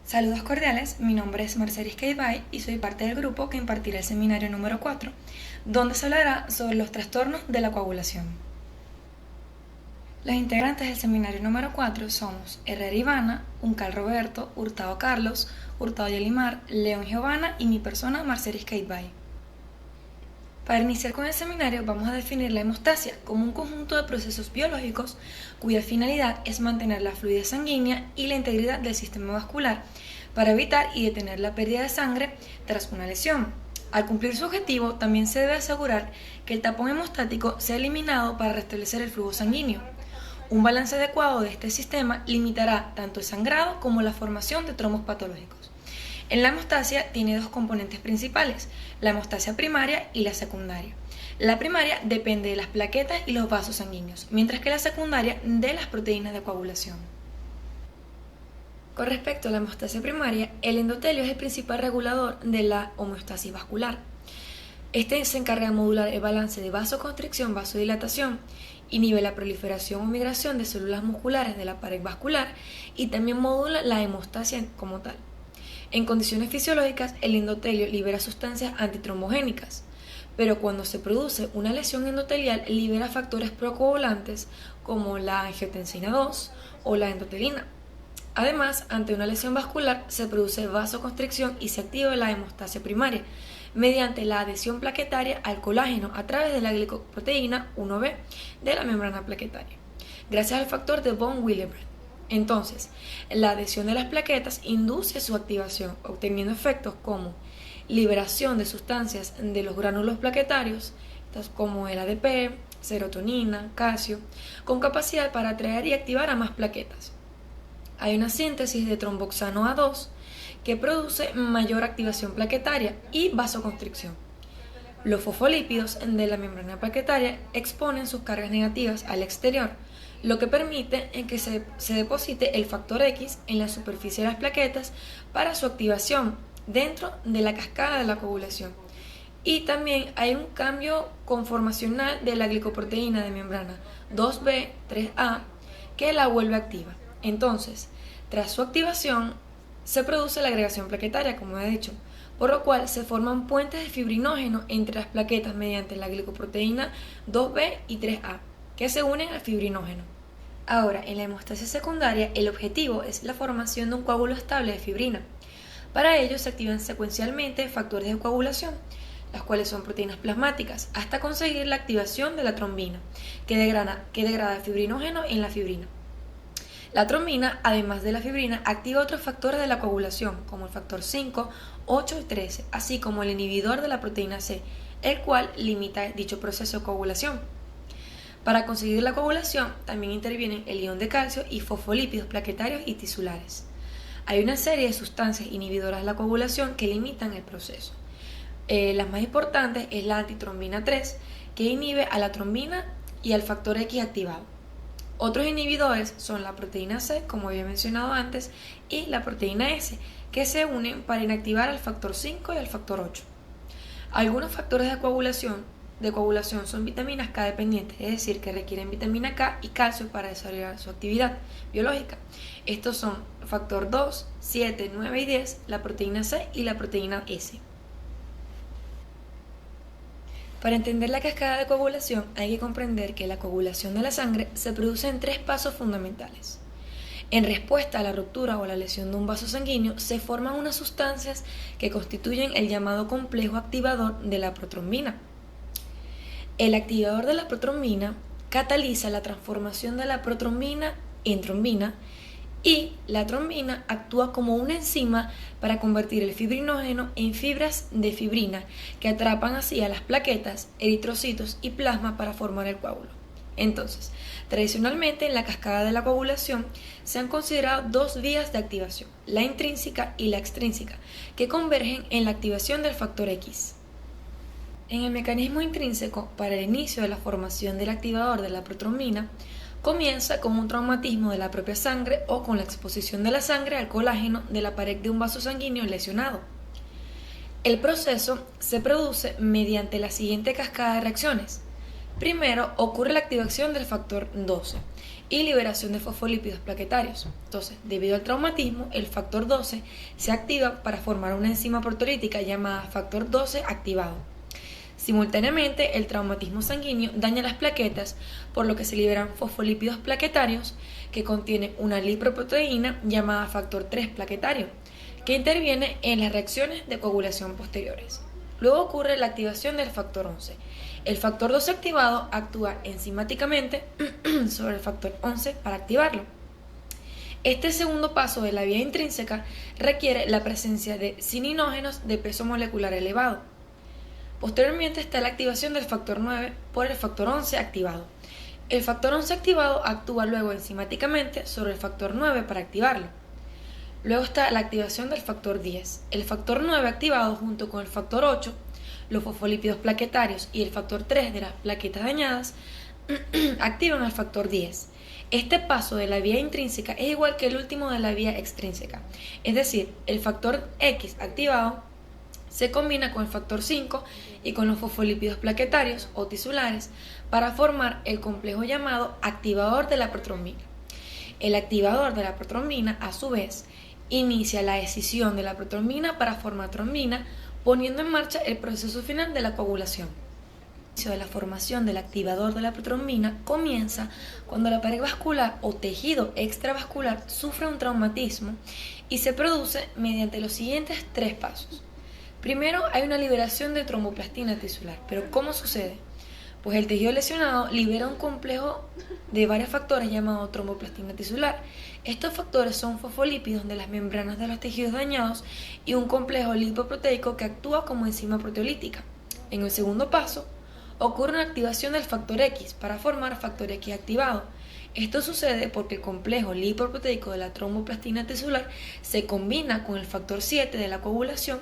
Saludos cordiales, mi nombre es Mercedes Keibay y soy parte del grupo que impartirá el seminario número 4, donde se hablará sobre los trastornos de la coagulación. Las integrantes del seminario número 4 somos Herrera Ivana, Uncal Roberto, Hurtado Carlos, Hurtado Yelimar, León Giovanna y mi persona Mercedes Keibay. Para iniciar con el seminario vamos a definir la hemostasia como un conjunto de procesos biológicos cuya finalidad es mantener la fluidez sanguínea y la integridad del sistema vascular para evitar y detener la pérdida de sangre tras una lesión. Al cumplir su objetivo, también se debe asegurar que el tapón hemostático sea eliminado para restablecer el flujo sanguíneo. Un balance adecuado de este sistema limitará tanto el sangrado como la formación de trombos patológicos. En la hemostasia tiene dos componentes principales, la hemostasia primaria y la secundaria. La primaria depende de las plaquetas y los vasos sanguíneos, mientras que la secundaria de las proteínas de coagulación. Con respecto a la hemostasia primaria, el endotelio es el principal regulador de la homeostasis vascular. Este se encarga de modular el balance de vasoconstricción-vasodilatación, inhibe la proliferación o migración de células musculares de la pared vascular y también modula la hemostasia como tal. En condiciones fisiológicas, el endotelio libera sustancias antitrombogénicas, pero cuando se produce una lesión endotelial libera factores procoagulantes como la angiotensina 2 o la endotelina. Además, ante una lesión vascular se produce vasoconstricción y se activa la hemostasia primaria mediante la adhesión plaquetaria al colágeno a través de la glicoproteína 1B de la membrana plaquetaria, gracias al factor de von Willebrand. Entonces, la adhesión de las plaquetas induce su activación, obteniendo efectos como liberación de sustancias de los gránulos plaquetarios, como el ADP, serotonina, calcio, con capacidad para atraer y activar a más plaquetas. Hay una síntesis de tromboxano A2 que produce mayor activación plaquetaria y vasoconstricción. Los fosfolípidos de la membrana plaquetaria exponen sus cargas negativas al exterior, lo que permite en que se deposite el factor X en la superficie de las plaquetas para su activación dentro de la cascada de la coagulación. Y también hay un cambio conformacional de la glicoproteína de membrana 2B, 3A, que la vuelve activa. Entonces, tras su activación, se produce la agregación plaquetaria, como he dicho, por lo cual se forman puentes de fibrinógeno entre las plaquetas mediante la glicoproteína 2B y 3A, que se unen al fibrinógeno. Ahora, en la hemostasia secundaria, el objetivo es la formación de un coágulo estable de fibrina. Para ello se activan secuencialmente factores de coagulación, las cuales son proteínas plasmáticas, hasta conseguir la activación de la trombina, que degrada el fibrinógeno en la fibrina. La trombina, además de la fibrina, activa otros factores de la coagulación, como el factor 5, 8 y 13, así como el inhibidor de la proteína C, el cual limita dicho proceso de coagulación. Para conseguir la coagulación, también intervienen el ion de calcio y fosfolípidos plaquetarios y tisulares. Hay una serie de sustancias inhibidoras de la coagulación que limitan el proceso. Las más importantes es la antitrombina 3, que inhibe a la trombina y al factor X activado. Otros inhibidores son la proteína C, como había mencionado antes, y la proteína S, que se unen para inactivar al factor 5 y al factor 8. Algunos factores de coagulación son vitaminas K dependientes, es decir, que requieren vitamina K y calcio para desarrollar su actividad biológica. Estos son factor 2, 7, 9 y 10, la proteína C y la proteína S. Para entender la cascada de coagulación hay que comprender que la coagulación de la sangre se produce en tres pasos fundamentales. En respuesta a la ruptura o la lesión de un vaso sanguíneo se forman unas sustancias que constituyen el llamado complejo activador de la protrombina. El activador de la protrombina cataliza la transformación de la protrombina en trombina y la trombina actúa como una enzima para convertir el fibrinógeno en fibras de fibrina que atrapan así a las plaquetas, eritrocitos y plasma para formar el coágulo. Entonces, tradicionalmente en la cascada de la coagulación se han considerado dos vías de activación, la intrínseca y la extrínseca, que convergen en la activación del factor X. En el mecanismo intrínseco, para el inicio de la formación del activador de la protrombina, comienza con un traumatismo de la propia sangre o con la exposición de la sangre al colágeno de la pared de un vaso sanguíneo lesionado. El proceso se produce mediante la siguiente cascada de reacciones. Primero ocurre la activación del factor 12 y liberación de fosfolípidos plaquetarios. Entonces, debido al traumatismo, el factor 12 se activa para formar una enzima proteolítica llamada factor 12 activado. Simultáneamente, el traumatismo sanguíneo daña las plaquetas, por lo que se liberan fosfolípidos plaquetarios que contienen una lipoproteína llamada factor 3 plaquetario, que interviene en las reacciones de coagulación posteriores. Luego ocurre la activación del factor 11. El factor 12 activado actúa enzimáticamente sobre el factor 11 para activarlo. Este segundo paso de la vía intrínseca requiere la presencia de cininógenos de peso molecular elevado. Posteriormente está la activación del factor 9 por el factor 11 activado. El factor 11 activado actúa luego enzimáticamente sobre el factor 9 para activarlo. Luego está la activación del factor 10. El factor 9 activado junto con el factor 8, los fosfolípidos plaquetarios y el factor 3 de las plaquetas dañadas activan al factor 10. Este paso de la vía intrínseca es igual que el último de la vía extrínseca, es decir, el factor X activado se combina con el factor 5 y con los fosfolípidos plaquetarios o tisulares para formar el complejo llamado activador de la protrombina. El activador de la protrombina, a su vez, inicia la escisión de la protrombina para formar trombina, poniendo en marcha el proceso final de la coagulación. El inicio de la formación del activador de la protrombina comienza cuando la pared vascular o tejido extravascular sufre un traumatismo y se produce mediante los siguientes tres pasos. Primero, hay una liberación de tromboplastina tisular. ¿Pero cómo sucede? Pues el tejido lesionado libera un complejo de varios factores llamado tromboplastina tisular. Estos factores son fosfolípidos de las membranas de los tejidos dañados y un complejo lipoproteico que actúa como enzima proteolítica. En el segundo paso, ocurre una activación del factor X para formar factor X activado. Esto sucede porque el complejo lipoproteico de la tromboplastina tisular se combina con el factor 7 de la coagulación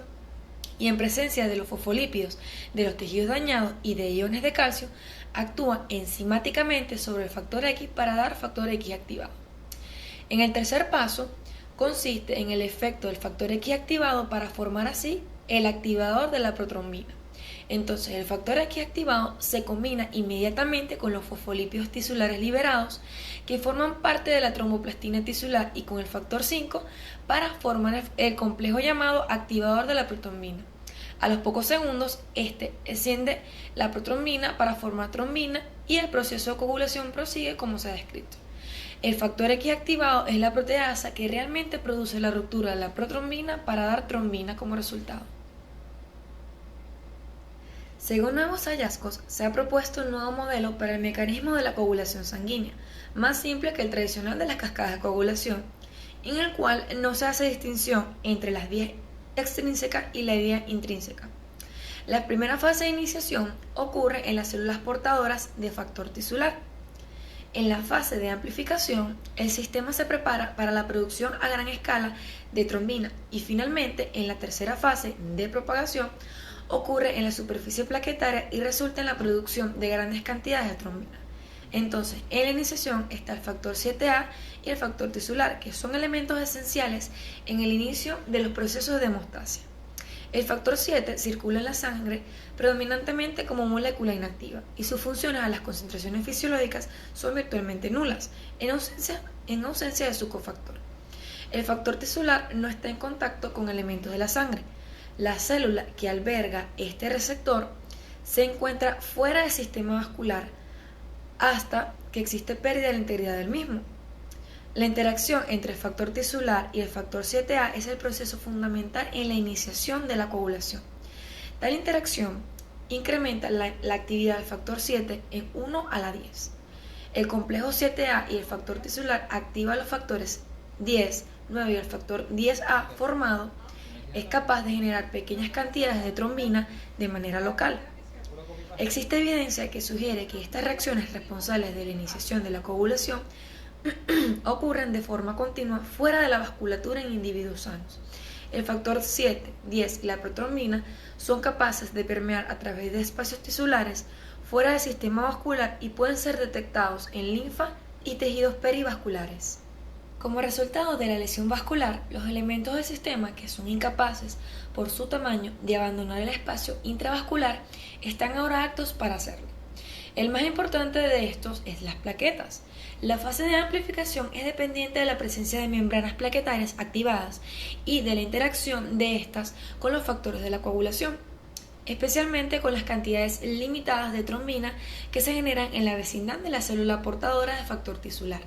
y en presencia de los fosfolípidos de los tejidos dañados y de iones de calcio, actúa enzimáticamente sobre el factor X para dar factor X activado. En el tercer paso, consiste en el efecto del factor X activado para formar así el activador de la protrombina. Entonces, el factor X activado se combina inmediatamente con los fosfolípidos tisulares liberados que forman parte de la tromboplastina tisular y con el factor 5 para formar el complejo llamado activador de la protrombina. A los pocos segundos, este enciende la protrombina para formar trombina y el proceso de coagulación prosigue como se ha descrito. El factor X activado es la proteasa que realmente produce la ruptura de la protrombina para dar trombina como resultado. Según nuevos hallazgos, se ha propuesto un nuevo modelo para el mecanismo de la coagulación sanguínea, más simple que el tradicional de las cascadas de coagulación, en el cual no se hace distinción entre las vías extrínsecas y la vía intrínseca. La primera fase de iniciación ocurre en las células portadoras de factor tisular. En la fase de amplificación, el sistema se prepara para la producción a gran escala de trombina y finalmente, en la tercera fase de propagación, ocurre en la superficie plaquetaria y resulta en la producción de grandes cantidades de trombina. Entonces, en la iniciación está el factor 7A y el factor tisular, que son elementos esenciales en el inicio de los procesos de hemostasia. El factor 7 circula en la sangre predominantemente como molécula inactiva y sus funciones a las concentraciones fisiológicas son virtualmente nulas, en ausencia de su cofactor. El factor tisular no está en contacto con elementos de la sangre. La célula que alberga este receptor se encuentra fuera del sistema vascular hasta que existe pérdida de la integridad del mismo. La interacción entre el factor tisular y el factor 7A es el proceso fundamental en la iniciación de la coagulación. Tal interacción incrementa la actividad del factor 7 en 1 a la 10. El complejo 7A y el factor tisular activan los factores 10, 9 y el factor 10A formado es capaz de generar pequeñas cantidades de trombina de manera local. Existe evidencia que sugiere que estas reacciones responsables de la iniciación de la coagulación ocurren de forma continua fuera de la vasculatura en individuos sanos. El factor 7, 10 y la protrombina son capaces de permear a través de espacios tisulares fuera del sistema vascular y pueden ser detectados en linfa y tejidos perivasculares. Como resultado de la lesión vascular, los elementos del sistema que son incapaces, por su tamaño, de abandonar el espacio intravascular, están ahora aptos para hacerlo. El más importante de estos es las plaquetas. La fase de amplificación es dependiente de la presencia de membranas plaquetarias activadas y de la interacción de estas con los factores de la coagulación, especialmente con las cantidades limitadas de trombina que se generan en la vecindad de la célula portadora de factor tisular.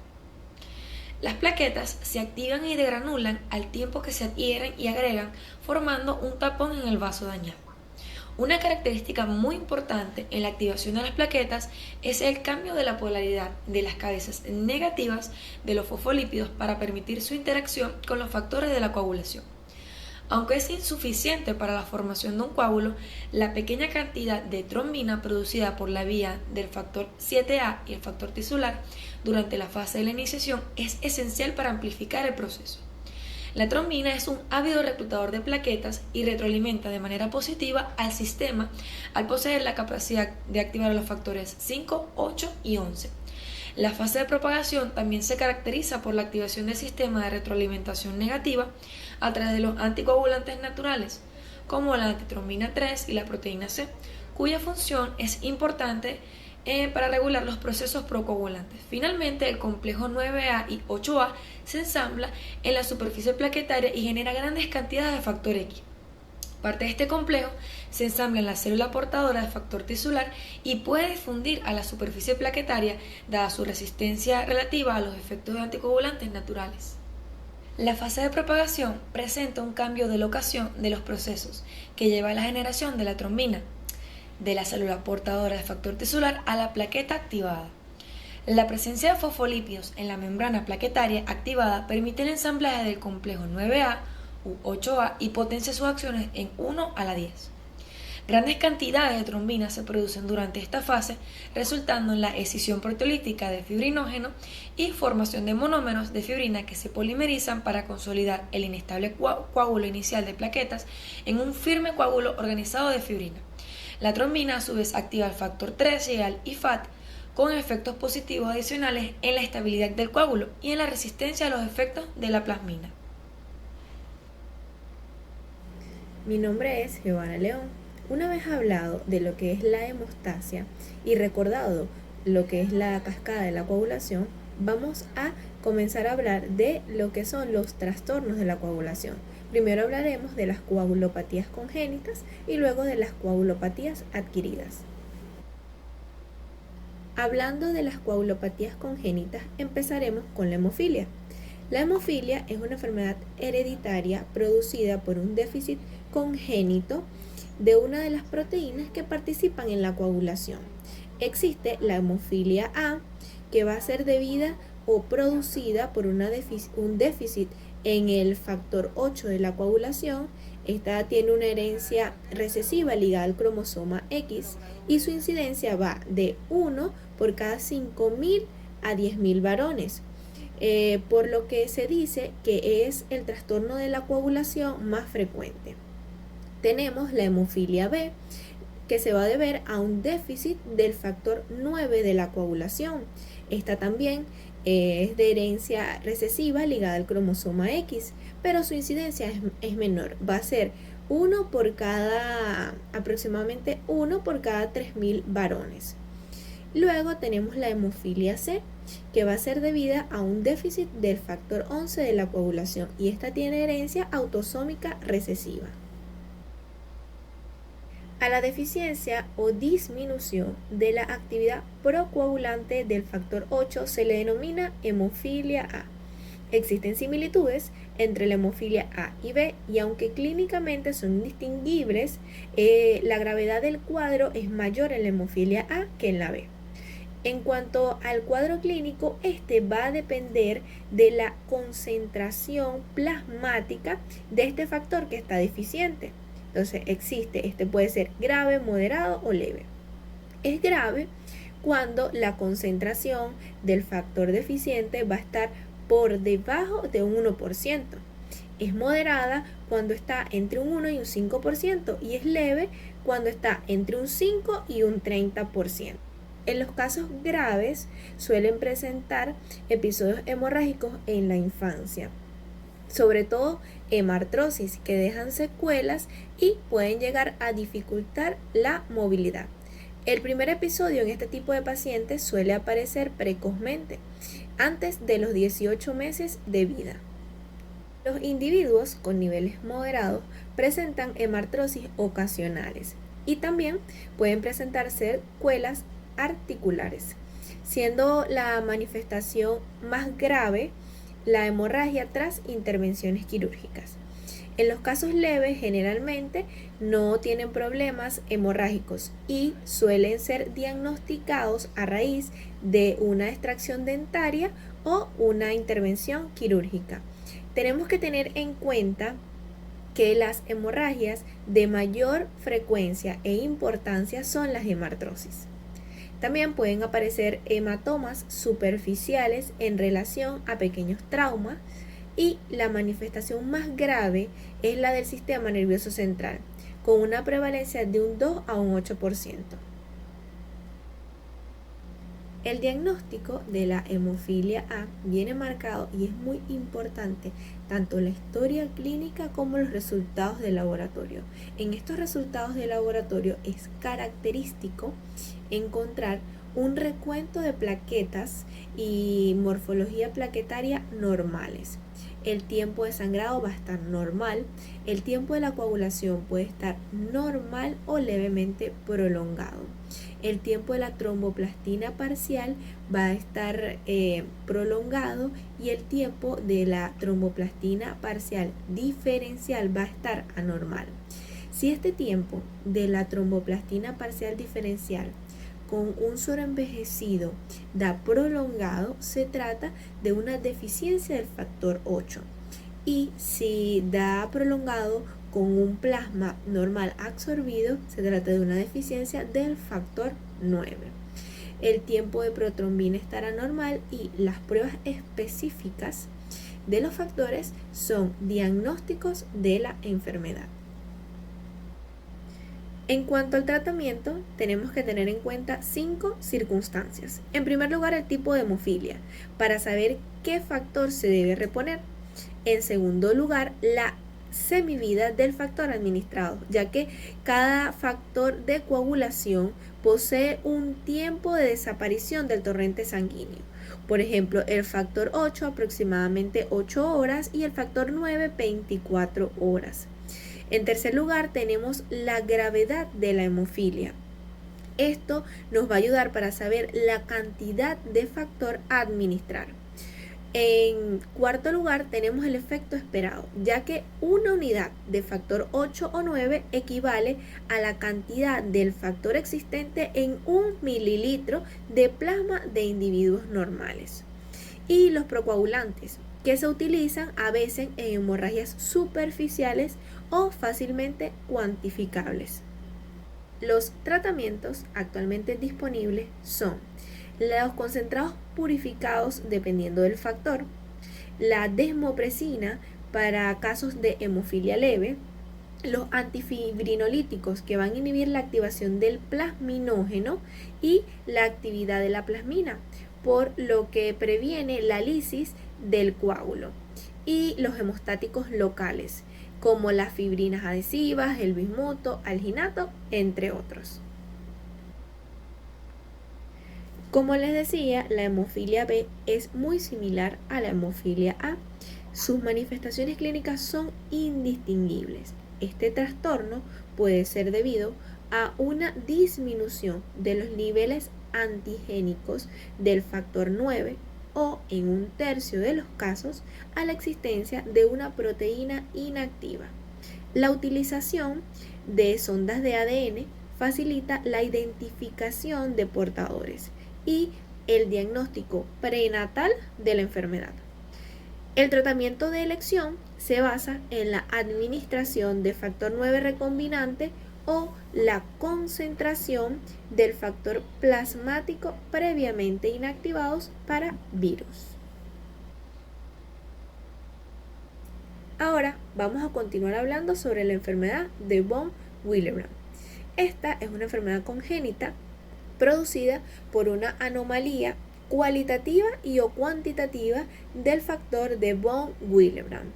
Las plaquetas se activan y degranulan al tiempo que se adhieren y agregan, formando un tapón en el vaso dañado. Una característica muy importante en la activación de las plaquetas es el cambio de la polaridad de las cabezas negativas de los fosfolípidos para permitir su interacción con los factores de la coagulación. Aunque es insuficiente para la formación de un coágulo, la pequeña cantidad de trombina producida por la vía del factor 7A y el factor tisular durante la fase de la iniciación es esencial para amplificar el proceso. La trombina es un ávido reclutador de plaquetas y retroalimenta de manera positiva al sistema al poseer la capacidad de activar los factores 5, 8 y 11. La fase de propagación también se caracteriza por la activación del sistema de retroalimentación negativa a través de los anticoagulantes naturales, como la antitrombina 3 y la proteína C, cuya función es importante para regular los procesos procoagulantes. Finalmente, el complejo 9A y 8A se ensambla en la superficie plaquetaria y genera grandes cantidades de factor X. Parte de este complejo se ensambla en la célula portadora de factor tisular y puede difundir a la superficie plaquetaria dada su resistencia relativa a los efectos de anticoagulantes naturales. La fase de propagación presenta un cambio de locación de los procesos que lleva a la generación de la trombina de la célula portadora de factor tisular a la plaqueta activada. La presencia de fosfolípidos en la membrana plaquetaria activada permite el ensamblaje del complejo 9A u 8A y potencia sus acciones en 1 a la 10. Grandes cantidades de trombina se producen durante esta fase, resultando en la escisión proteolítica de fibrinógeno y formación de monómeros de fibrina que se polimerizan para consolidar el inestable coágulo inicial de plaquetas en un firme coágulo organizado de fibrina. La trombina a su vez activa el factor 13 y al IFAT con efectos positivos adicionales en la estabilidad del coágulo y en la resistencia a los efectos de la plasmina. Mi nombre es Giovanna León. Una vez hablado de lo que es la hemostasia y recordado lo que es la cascada de la coagulación, vamos a comenzar a hablar de lo que son los trastornos de la coagulación. Primero hablaremos de las coagulopatías congénitas y luego de las coagulopatías adquiridas. Hablando de las coagulopatías congénitas, empezaremos con la hemofilia. La hemofilia es una enfermedad hereditaria producida por un déficit congénito de una de las proteínas que participan en la coagulación. Existe la hemofilia A, que va a ser debida o producida por un déficit en el factor 8 de la coagulación. Esta tiene una herencia recesiva ligada al cromosoma X y su incidencia va de 1 por cada 5.000 a 10.000 varones. Por lo que se dice que es el trastorno de la coagulación más frecuente. Tenemos la hemofilia B, que se va a deber a un déficit del factor 9 de la coagulación. Esta también es de herencia recesiva ligada al cromosoma X, pero su incidencia es menor. Va a ser aproximadamente 1 por cada 3.000 varones. Luego tenemos la hemofilia C, que va a ser debida a un déficit del factor 11 de la coagulación y esta tiene herencia autosómica recesiva. A la deficiencia o disminución de la actividad procoagulante del factor 8 se le denomina hemofilia A. Existen similitudes entre la hemofilia A y B y aunque clínicamente son indistinguibles, la gravedad del cuadro es mayor en la hemofilia A que en la B. En cuanto al cuadro clínico, este va a depender de la concentración plasmática de este factor que está deficiente. Entonces este puede ser grave, moderado o leve. Es grave cuando la concentración del factor deficiente va a estar por debajo de un 1%. Es moderada cuando está entre un 1 y un 5% y es leve cuando está entre un 5 y un 30%. En los casos graves suelen presentar episodios hemorrágicos en la infancia, sobre todo hemartrosis, que dejan secuelas y pueden llegar a dificultar la movilidad. El primer episodio en este tipo de pacientes suele aparecer precozmente, antes de los 18 meses de vida. Los individuos con niveles moderados presentan hemartrosis ocasionales y también pueden presentar secuelas articulares, siendo la manifestación más grave la hemorragia tras intervenciones quirúrgicas. En los casos leves generalmente no tienen problemas hemorrágicos y suelen ser diagnosticados a raíz de una extracción dentaria o una intervención quirúrgica. Tenemos que tener en cuenta que las hemorragias de mayor frecuencia e importancia son las hemartrosis. También pueden aparecer hematomas superficiales en relación a pequeños traumas y la manifestación más grave es la del sistema nervioso central, con una prevalencia de un 2 a un 8%. El diagnóstico de la hemofilia A viene marcado y es muy importante tanto la historia clínica como los resultados de laboratorio. En estos resultados de laboratorio es característico encontrar un recuento de plaquetas y morfología plaquetaria normales. El tiempo de sangrado va a estar normal, el tiempo de la coagulación puede estar normal o levemente prolongado. El tiempo de la tromboplastina parcial va a estar prolongado y el tiempo de la tromboplastina parcial diferencial va a estar anormal. Si este tiempo de la tromboplastina parcial diferencial con un suero envejecido da prolongado, se trata de una deficiencia del factor 8. Y si da prolongado con un plasma normal absorbido, se trata de una deficiencia del factor 9. El tiempo de protrombina estará normal y las pruebas específicas de los factores son diagnósticos de la enfermedad. En cuanto al tratamiento, tenemos que tener en cuenta 5 circunstancias. En primer lugar, el tipo de hemofilia, para saber qué factor se debe reponer. En segundo lugar, la semivida del factor administrado, ya que cada factor de coagulación posee un tiempo de desaparición del torrente sanguíneo. Por ejemplo, el factor 8 aproximadamente 8 horas y el factor 9 24 horas. En tercer lugar, tenemos la gravedad de la hemofilia. Esto nos va a ayudar para saber la cantidad de factor a administrar. En cuarto lugar, tenemos el efecto esperado, ya que una unidad de factor 8 o 9 equivale a la cantidad del factor existente en 1 mililitro de plasma de individuos normales. Y los procoagulantes, que se utilizan a veces en hemorragias superficiales o fácilmente cuantificables. Los tratamientos actualmente disponibles son los concentrados purificados dependiendo del factor, la desmopresina para casos de hemofilia leve, los antifibrinolíticos que van a inhibir la activación del plasminógeno y la actividad de la plasmina, por lo que previene la lisis del coágulo, y los hemostáticos locales, como las fibrinas adhesivas, el bismuto, alginato, entre otros. Como les decía, la hemofilia B es muy similar a la hemofilia A. Sus manifestaciones clínicas son indistinguibles. Este trastorno puede ser debido a una disminución de los niveles antigénicos del factor 9 o, en un tercio de los casos, a la existencia de una proteína inactiva. La utilización de sondas de ADN facilita la identificación de portadores y el diagnóstico prenatal de la enfermedad. El tratamiento de elección se basa en la administración de factor 9 recombinante o la concentración del factor plasmático previamente inactivados para virus. Ahora vamos a continuar hablando sobre la enfermedad de von Willebrand. Esta es una enfermedad congénita producida por una anomalía cualitativa y o cuantitativa del factor de von Willebrand,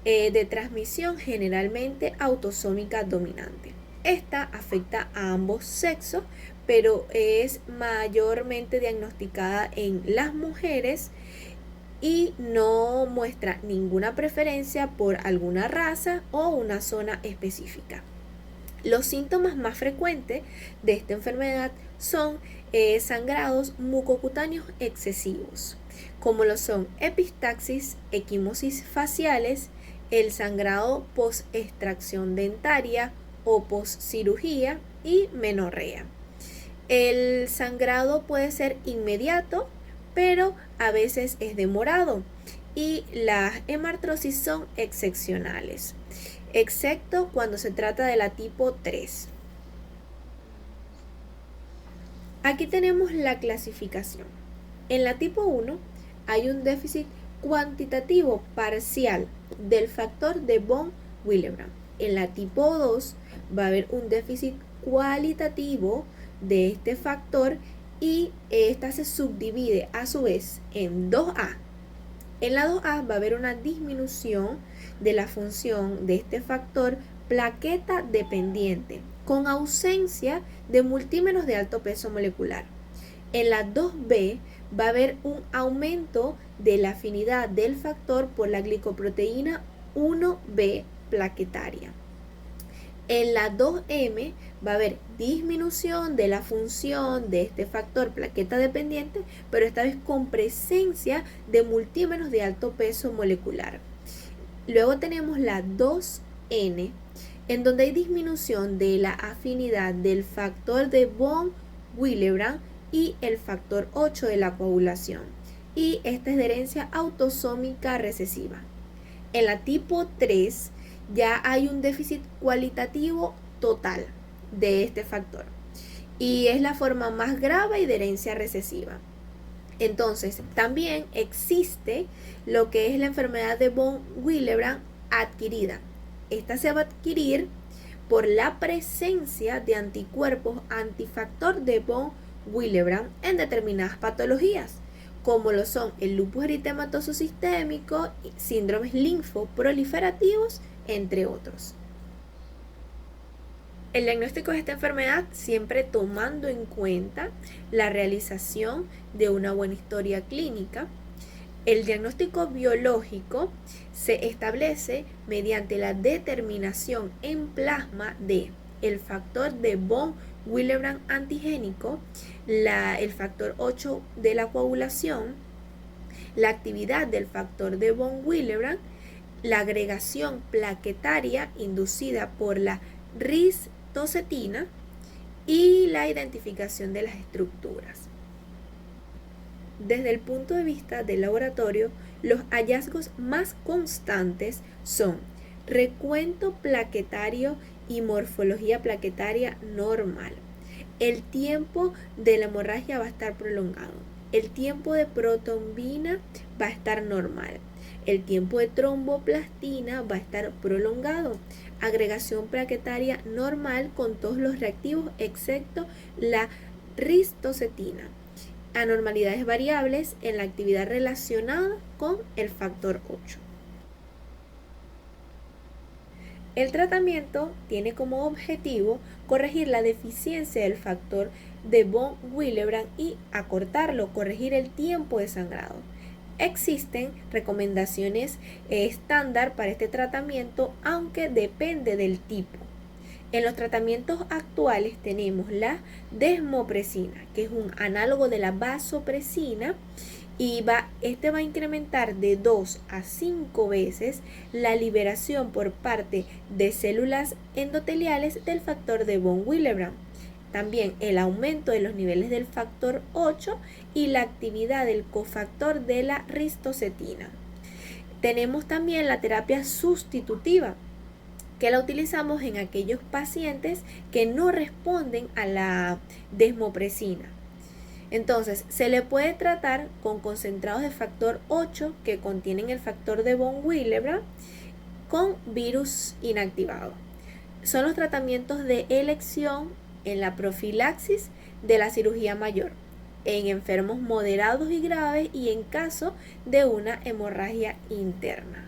de transmisión generalmente autosómica dominante. Esta afecta a ambos sexos, pero es mayormente diagnosticada en las mujeres y no muestra ninguna preferencia por alguna raza o una zona específica. Los síntomas más frecuentes de esta enfermedad son sangrados mucocutáneos excesivos, como lo son epistaxis, equimosis faciales, el sangrado post-extracción dentaria o post-cirugía y menorrea. El sangrado puede ser inmediato, pero a veces es demorado, y las hemartrosis son excepcionales, excepto cuando se trata de la tipo 3. Aquí tenemos la clasificación. En la tipo 1 hay un déficit cuantitativo parcial del factor de von Willebrand. En la tipo 2 va a haber un déficit cualitativo de este factor y esta se subdivide a su vez en 2A. En la 2A va a haber una disminución de la función de este factor plaqueta dependiente con ausencia de multímeros de alto peso molecular. En la 2B va a haber un aumento de la afinidad del factor por la glicoproteína 1B plaquetaria. En la 2M va a haber disminución de la función de este factor plaqueta dependiente, pero esta vez con presencia de multímeros de alto peso molecular. Luego tenemos la 2N, en donde hay disminución de la afinidad del factor de von Willebrand y el factor 8 de la coagulación. Y esta es de herencia autosómica recesiva. En la tipo 3 ya hay un déficit cualitativo total de este factor y es la forma más grave y de herencia recesiva. Entonces, también existe lo que es la enfermedad de von Willebrand adquirida. Esta se va a adquirir por la presencia de anticuerpos antifactor de von Willebrand en determinadas patologías, como lo son el lupus eritematoso sistémico, síndromes linfoproliferativos, entre otros. El diagnóstico de esta enfermedad siempre tomando en cuenta la realización de una buena historia clínica. El diagnóstico biológico se establece mediante la determinación en plasma de el factor de von Willebrand antigénico, el factor 8 de la coagulación, la actividad del factor de von Willebrand, la agregación plaquetaria inducida por la ristocetina y la identificación de las estructuras. Desde el punto de vista del laboratorio, los hallazgos más constantes son recuento plaquetario y morfología plaquetaria normal. El tiempo de la hemorragia va a estar prolongado. El tiempo de protrombina va a estar normal. El tiempo de tromboplastina va a estar prolongado. Agregación plaquetaria normal con todos los reactivos excepto la ristocetina. Anormalidades variables en la actividad relacionada con el factor 8. El tratamiento tiene como objetivo corregir la deficiencia del factor de von Willebrand y acortarlo, corregir el tiempo de sangrado. Existen recomendaciones estándar para este tratamiento, aunque depende del tipo. En los tratamientos actuales tenemos la desmopresina, que es un análogo de la vasopresina, y este va a incrementar de 2 a 5 veces la liberación por parte de células endoteliales del factor de von Willebrand. También el aumento de los niveles del factor 8 y la actividad del cofactor de la ristocetina. Tenemos también la terapia sustitutiva, que la utilizamos en aquellos pacientes que no responden a la desmopresina. Entonces, se le puede tratar con concentrados de factor 8 que contienen el factor de von Willebrand con virus inactivado. Son los tratamientos de elección en la profilaxis de la cirugía mayor, en enfermos moderados y graves y en caso de una hemorragia interna.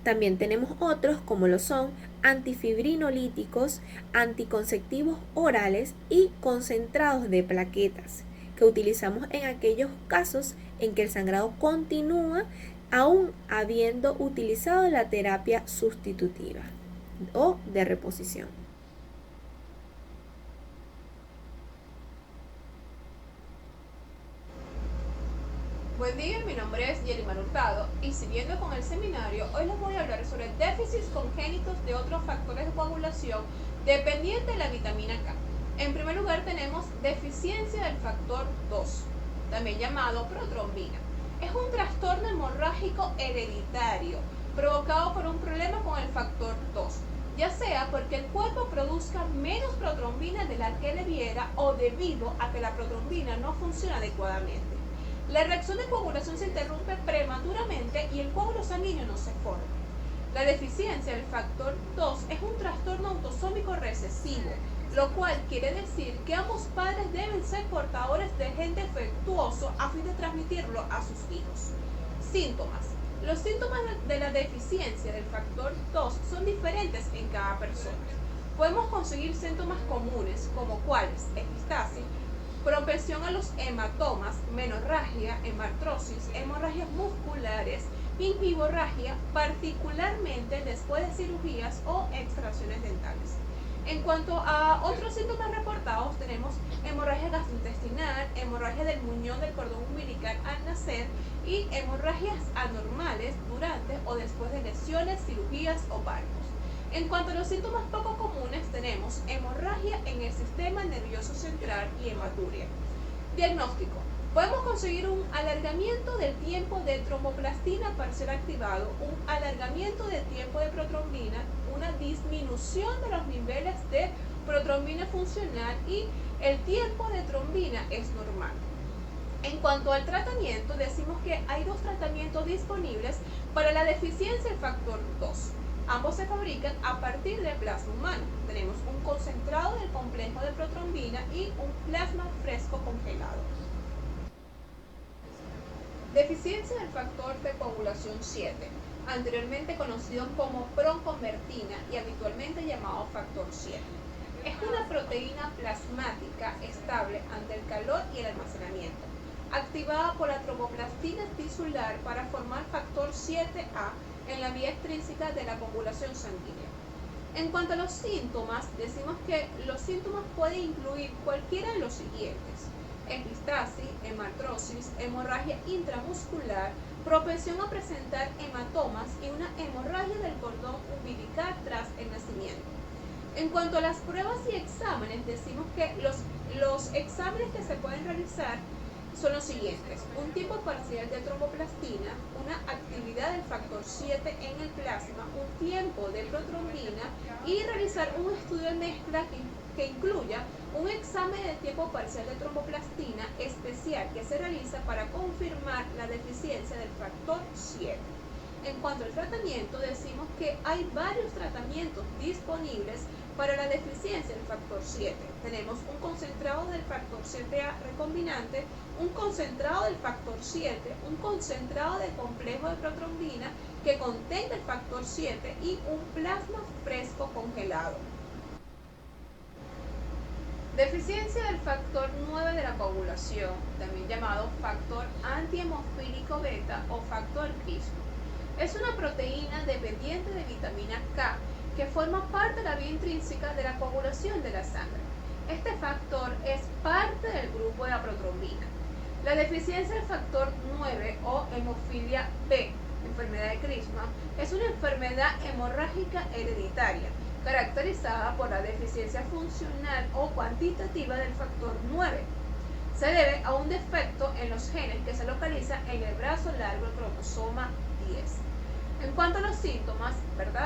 También tenemos otros como lo son antifibrinolíticos, anticonceptivos orales y concentrados de plaquetas, que utilizamos en aquellos casos en que el sangrado continúa aún habiendo utilizado la terapia sustitutiva o de reposición. Buen día, mi nombre es Yerimar Hurtado y siguiendo con el seminario, hoy les voy a hablar sobre déficits congénitos de otros factores de coagulación dependientes de la vitamina K. En primer lugar tenemos deficiencia del factor 2, también llamado protrombina. Es un trastorno hemorrágico hereditario provocado por un problema con el factor 2, ya sea porque el cuerpo produzca menos protrombina de la que debiera o debido a que la protrombina no funciona adecuadamente. La reacción de coagulación se interrumpe prematuramente y el coágulo sanguíneo no se forma. La deficiencia del factor 2 es un trastorno autosómico recesivo, lo cual quiere decir que ambos padres deben ser portadores del gen defectuoso a fin de transmitirlo a sus hijos. Síntomas. Los síntomas de la deficiencia del factor 2 son diferentes en cada persona. Podemos conseguir síntomas comunes como cuáles: epistasis, propensión a los hematomas, menorragia, hemartrosis, hemorragias musculares, gingivorragia, particularmente después de cirugías o extracciones dentales. En cuanto a otros síntomas reportados, tenemos hemorragia gastrointestinal, hemorragia del muñón del cordón umbilical al nacer y hemorragias anormales durante o después de lesiones, cirugías o partos. En cuanto a los síntomas poco comunes, tenemos hemorragia en el sistema nervioso central y hematuria. Diagnóstico. Podemos conseguir un alargamiento del tiempo de tromboplastina parcial activado, un alargamiento del tiempo de protrombina, una disminución de los niveles de protrombina funcional y el tiempo de trombina es normal. En cuanto al tratamiento, decimos que hay dos tratamientos disponibles para la deficiencia del factor 2. Ambos se fabrican a partir de plasma humano. Tenemos un concentrado del complejo de protrombina y un plasma fresco congelado. Deficiencia del factor de coagulación 7, anteriormente conocido como proconvertina y habitualmente llamado factor 7. Es una proteína plasmática estable ante el calor y el almacenamiento, activada por la tromboplastina tisular para formar factor 7A en la vía extrínseca de la coagulación sanguínea. En cuanto a los síntomas, decimos que los síntomas pueden incluir cualquiera de los siguientes: epistasis, hemartrosis, hemorragia intramuscular, propensión a presentar hematomas y una hemorragia del cordón umbilical tras el nacimiento. En cuanto a las pruebas y exámenes, decimos que los exámenes que se pueden realizar son los siguientes: un tiempo parcial de tromboplastina, una actividad del factor 7 en el plasma, un tiempo de protrombina y realizar un estudio de mezcla que incluya un examen de tiempo parcial de tromboplastina especial que se realiza para confirmar la deficiencia del factor 7. En cuanto al tratamiento, decimos que hay varios tratamientos disponibles para la deficiencia del factor 7. Tenemos un concentrado del factor 7A recombinante, un concentrado del factor 7, un concentrado de complejo de protrombina que contenga el factor 7 y un plasma fresco congelado. Deficiencia del factor 9 de la coagulación, también llamado factor antihemofílico beta o factor Crispr. Es una proteína dependiente de vitamina K que forma parte de la vía intrínseca de la coagulación de la sangre. Este factor es parte del grupo de la protrombina. La deficiencia del factor 9 o hemofilia B, enfermedad de Crispr, es una enfermedad hemorrágica hereditaria caracterizada por la deficiencia funcional o cuantitativa del factor 9. Se debe a un defecto en los genes que se localiza en el brazo largo del cromosoma 10. En cuanto a los síntomas,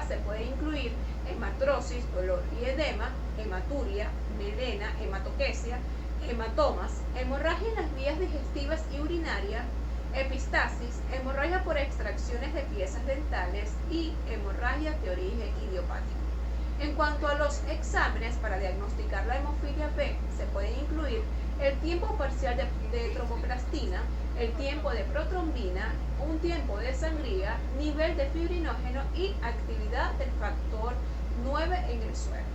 se puede incluir hemartrosis, dolor y edema, hematuria, melena, hematoquesia, hematomas, hemorragia en las vías digestivas y urinarias, epistasis, hemorragia por extracciones de piezas dentales y hemorragia de origen idiopático. En cuanto a los exámenes para diagnosticar la hemofilia B, se pueden incluir el tiempo parcial de tromboplastina, el tiempo de protrombina, un tiempo de sangría, nivel de fibrinógeno y actividad del factor 9 en el suero.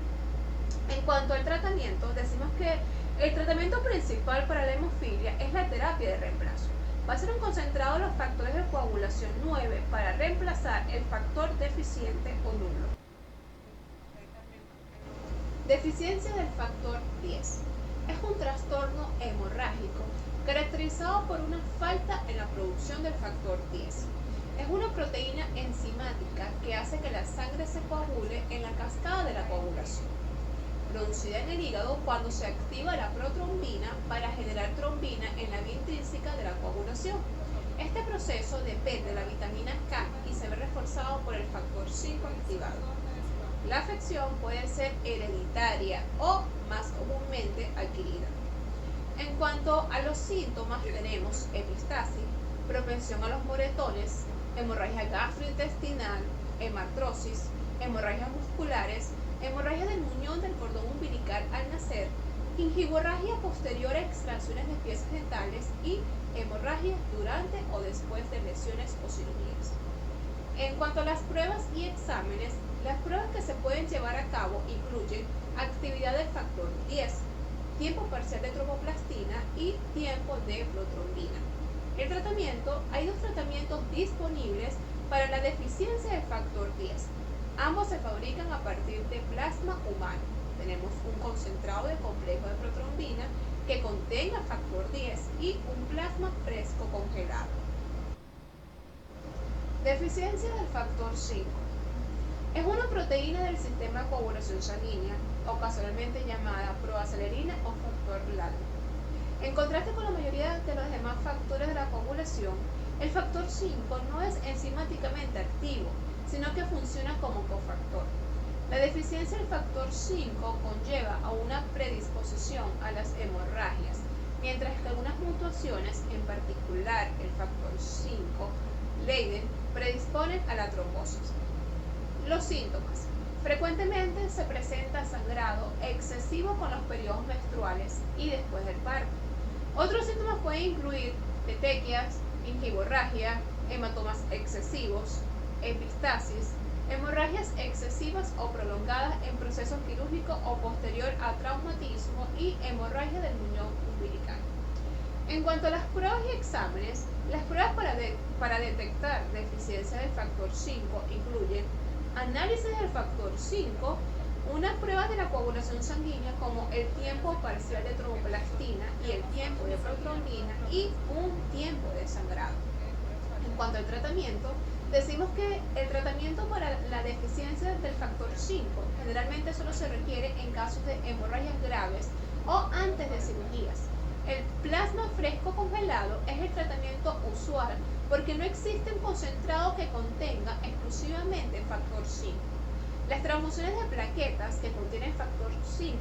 En cuanto al tratamiento, decimos que el tratamiento principal para la hemofilia es la terapia de reemplazo. Va a ser un concentrado de los factores de coagulación 9 para reemplazar el factor deficiente o nulo. Deficiencia del factor 10. Es un trastorno hemorrágico caracterizado por una falta en la producción del factor 10. Es una proteína enzimática que hace que la sangre se coagule en la cascada de la coagulación, producida en el hígado cuando se activa la protrombina para generar trombina en la vía intrínseca de la coagulación. Este proceso depende de la vitamina K y se ve reforzado por el factor 5 activado. La afección puede ser hereditaria o, más comúnmente, adquirida. En cuanto a los síntomas, tenemos epistasis, propensión a los moretones, hemorragia gastrointestinal, hemartrosis, hemorragias musculares, hemorragia del muñón del cordón umbilical al nacer, gingivorragia posterior a extracciones de piezas dentales y hemorragia durante o después de lesiones o cirugías. En cuanto a las pruebas y exámenes, las pruebas que se pueden llevar a cabo incluyen actividad del factor 10, tiempo parcial de tromboplastina y tiempo de protrombina. El tratamiento, hay dos tratamientos disponibles para la deficiencia del factor 10. Ambos se fabrican a partir de plasma humano. Tenemos un concentrado de complejo de protrombina que contenga factor 10 y un plasma fresco congelado. Deficiencia del factor 5. Es una proteína del sistema de coagulación sanguínea, ocasionalmente llamada proacelerina o factor LAL. En contraste con la mayoría de los demás factores de la coagulación, el factor 5 no es enzimáticamente activo, sino que funciona como cofactor. La deficiencia del factor 5 conlleva a una predisposición a las hemorragias, mientras que algunas mutuaciones, en particular el factor 5, Leiden, predisponen a la trombosis. Los síntomas. Frecuentemente se presenta sangrado excesivo con los periodos menstruales y después del parto. Otros síntomas pueden incluir petequias, gingivorragia, hematomas excesivos, epistasis, hemorragias excesivas o prolongadas en proceso quirúrgico o posterior a traumatismo y hemorragia del muñón umbilical. En cuanto a las pruebas y exámenes, las pruebas para detectar deficiencia del factor 5 incluyen análisis del factor 5, unas pruebas de la coagulación sanguínea como el tiempo parcial de tromboplastina y el tiempo de protrombina y un tiempo de sangrado. En cuanto al tratamiento, decimos que el tratamiento para la deficiencia del factor 5 generalmente solo se requiere en casos de hemorragias graves o antes de cirugías. El plasma fresco congelado es el tratamiento usual porque no existe un concentrado que contenga exclusivamente factor 5. Las transfusiones de plaquetas que contienen factor 5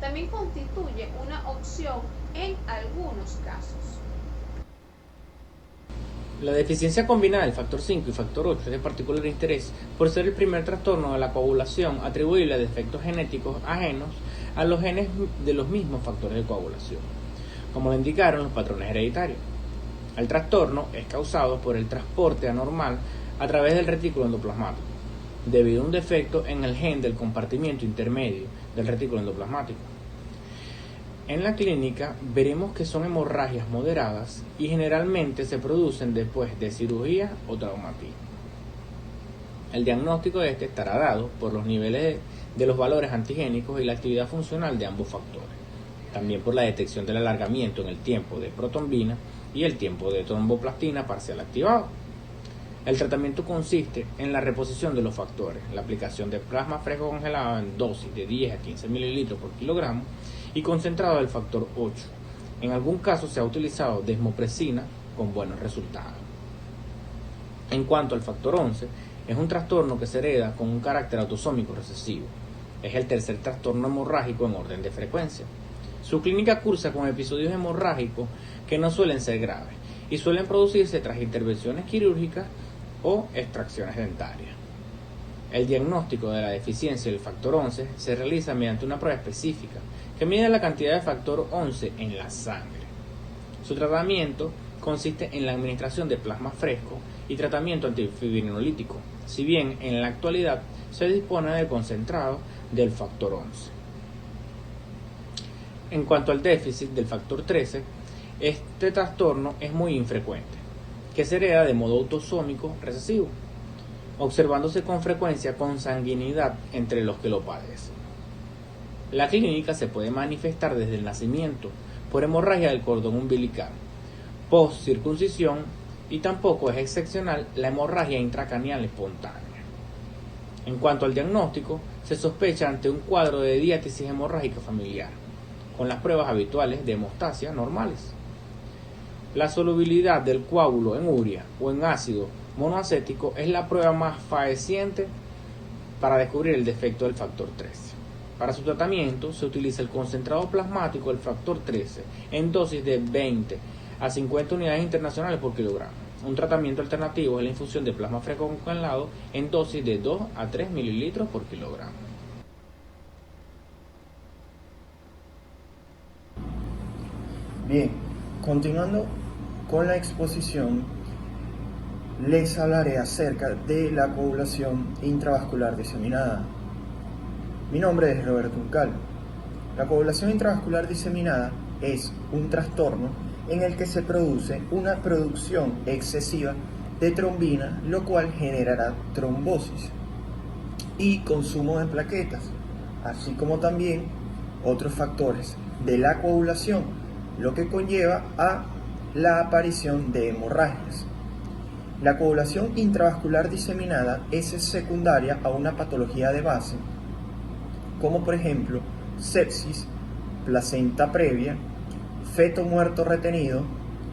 también constituye una opción en algunos casos. La deficiencia combinada del factor 5 y factor 8 es de particular interés por ser el primer trastorno de la coagulación atribuible a defectos genéticos ajenos a los genes de los mismos factores de coagulación, como lo indicaron los patrones hereditarios. El trastorno es causado por el transporte anormal a través del retículo endoplasmático, debido a un defecto en el gen del compartimiento intermedio del retículo endoplasmático. En la clínica veremos que son hemorragias moderadas y generalmente se producen después de cirugía o traumatismo. El diagnóstico de este estará dado por los niveles de los valores antigénicos y la actividad funcional de ambos factores, también por la detección del alargamiento en el tiempo de protrombina y el tiempo de tromboplastina parcial activado. El tratamiento consiste en la reposición de los factores, la aplicación de plasma fresco congelado en dosis de 10 a 15 ml por kilogramo y concentrado del factor 8. En algún caso se ha utilizado desmopresina con buenos resultados. En cuanto al factor 11, es un trastorno que se hereda con un carácter autosómico recesivo. Es el tercer trastorno hemorrágico en orden de frecuencia. Su clínica cursa con episodios hemorrágicos que no suelen ser graves y suelen producirse tras intervenciones quirúrgicas o extracciones dentarias. El diagnóstico de la deficiencia del factor 11 se realiza mediante una prueba específica que mide la cantidad de factor 11 en la sangre. Su tratamiento consiste en la administración de plasma fresco y tratamiento antifibrinolítico, si bien en la actualidad se dispone del concentrado del factor 11. En cuanto al déficit del factor 13, este trastorno es muy infrecuente, que se hereda de modo autosómico recesivo, observándose con frecuencia consanguinidad entre los que lo padecen. La clínica se puede manifestar desde el nacimiento por hemorragia del cordón umbilical, post-circuncisión, y tampoco es excepcional la hemorragia intracraneal espontánea. En cuanto al diagnóstico, se sospecha ante un cuadro de diátesis hemorrágica familiar, con las pruebas habituales de hemostasia normales. La solubilidad del coágulo en urea o en ácido monoacético es la prueba más fehaciente para descubrir el defecto del factor 13. Para su tratamiento se utiliza el concentrado plasmático del factor 13 en dosis de 20 a 50 unidades internacionales por kilogramo. Un tratamiento alternativo es la infusión de plasma fresco congelado en dosis de 2 a 3 mililitros por kilogramo. Bien, continuando con la exposición, les hablaré acerca de la coagulación intravascular diseminada. Mi nombre es Roberto Uncal. La coagulación intravascular diseminada es un trastorno en el que se produce una producción excesiva de trombina, lo cual generará trombosis y consumo de plaquetas, así como también otros factores de la coagulación, lo que conlleva a la aparición de hemorragias. La coagulación intravascular diseminada es secundaria a una patología de base, como por ejemplo sepsis, placenta previa, feto muerto retenido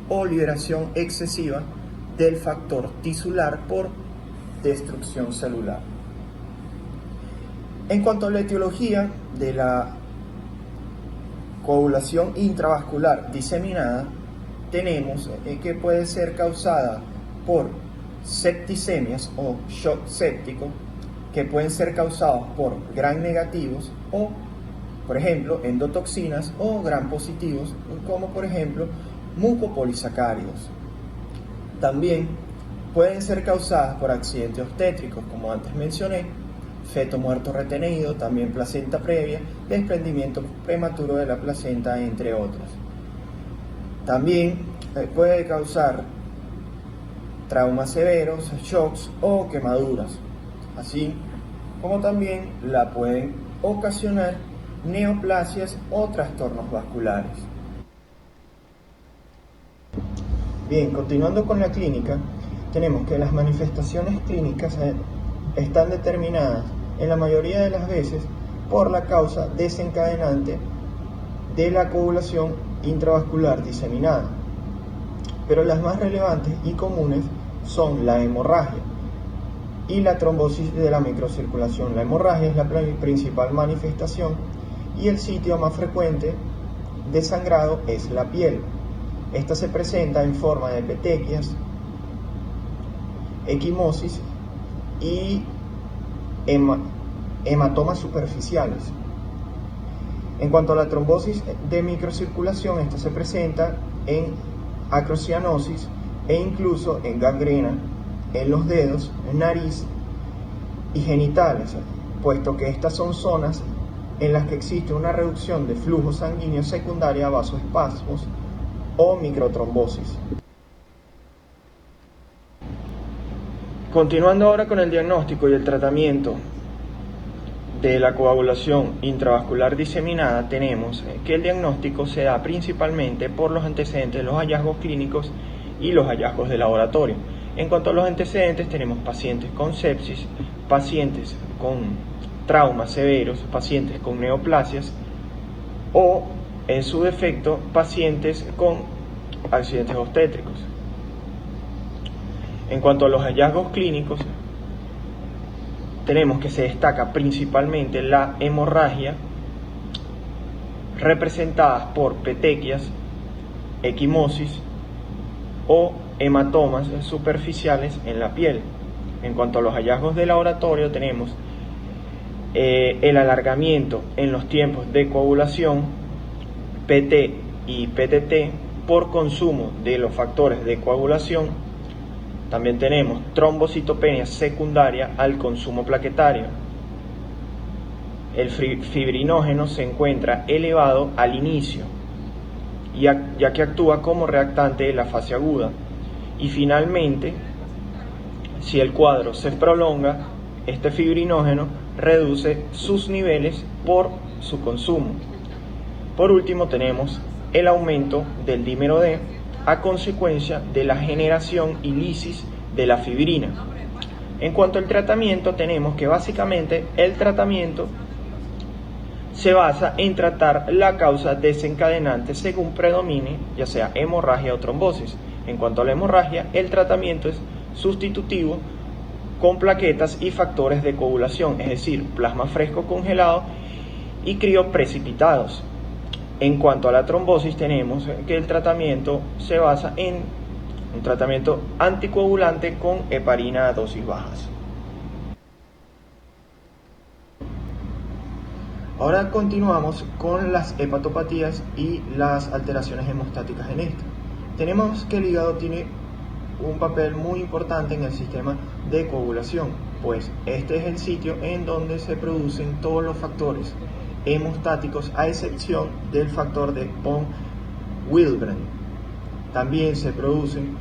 o liberación excesiva del factor tisular por destrucción celular. En cuanto a la etiología de la coagulación intravascular diseminada, tenemos que puede ser causada por septicemias o shock séptico, que pueden ser causados por gram negativos o, por ejemplo, endotoxinas, o gram positivos, como por ejemplo mucopolisacáridos. También pueden ser causadas por accidentes obstétricos, como antes mencioné, feto muerto retenido, también placenta previa, desprendimiento prematuro de la placenta, entre otros. También puede causar traumas severos, shocks o quemaduras, así como también la pueden ocasionar neoplasias o trastornos vasculares. Bien, continuando con la clínica, tenemos que las manifestaciones clínicas están determinadas en la mayoría de las veces por la causa desencadenante de la coagulación intravascular diseminada, pero las más relevantes y comunes son la hemorragia y la trombosis de la microcirculación. La hemorragia es la principal manifestación y el sitio más frecuente de sangrado es la piel. Esta se presenta en forma de petequias, equimosis y hematomas superficiales. En cuanto a la trombosis de microcirculación, esta se presenta en acrocianosis e incluso en gangrena en los dedos, nariz y genitales, puesto que estas son zonas en las que existe una reducción de flujo sanguíneo secundaria a vasoespasmos o microtrombosis. Continuando ahora con el diagnóstico y el tratamiento de la coagulación intravascular diseminada, tenemos que el diagnóstico se da principalmente por los antecedentes, los hallazgos clínicos y los hallazgos de laboratorio. En cuanto a los antecedentes, tenemos pacientes con sepsis, pacientes con traumas severos, pacientes con neoplasias o, en su defecto, pacientes con accidentes obstétricos. En cuanto a los hallazgos clínicos, tenemos que se destaca principalmente la hemorragia, representadas por petequias, equimosis o hematomas superficiales en la piel. En cuanto a los hallazgos de laboratorio, tenemos el alargamiento en los tiempos de coagulación, PT y PTT, por consumo de los factores de coagulación. También tenemos trombocitopenia secundaria al consumo plaquetario. El fibrinógeno se encuentra elevado al inicio, ya que actúa como reactante de la fase aguda. Y finalmente, si el cuadro se prolonga, este fibrinógeno reduce sus niveles por su consumo. Por último, tenemos el aumento del dímero D a consecuencia de la generación y lisis de la fibrina. En cuanto al tratamiento, tenemos que básicamente el tratamiento se basa en tratar la causa desencadenante según predomine, ya sea hemorragia o trombosis. En cuanto a la hemorragia, el tratamiento es sustitutivo con plaquetas y factores de coagulación, es decir, plasma fresco congelado y crioprecipitados. En cuanto a la trombosis, tenemos que el tratamiento se basa en un tratamiento anticoagulante con heparina a dosis bajas. Ahora continuamos con las hepatopatías y las alteraciones hemostáticas en esta. Tenemos que el hígado tiene un papel muy importante en el sistema de coagulación, pues este es el sitio en donde se producen todos los factores hemostáticos a excepción del factor de von Willebrand. También se producen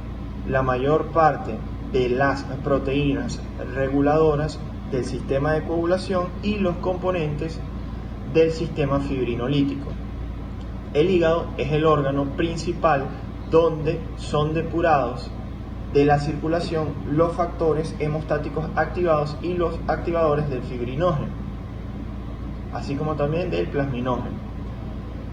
la mayor parte de las proteínas reguladoras del sistema de coagulación y los componentes del sistema fibrinolítico. El hígado es el órgano principal donde son depurados de la circulación los factores hemostáticos activados y los activadores del fibrinógeno, así como también del plasminógeno.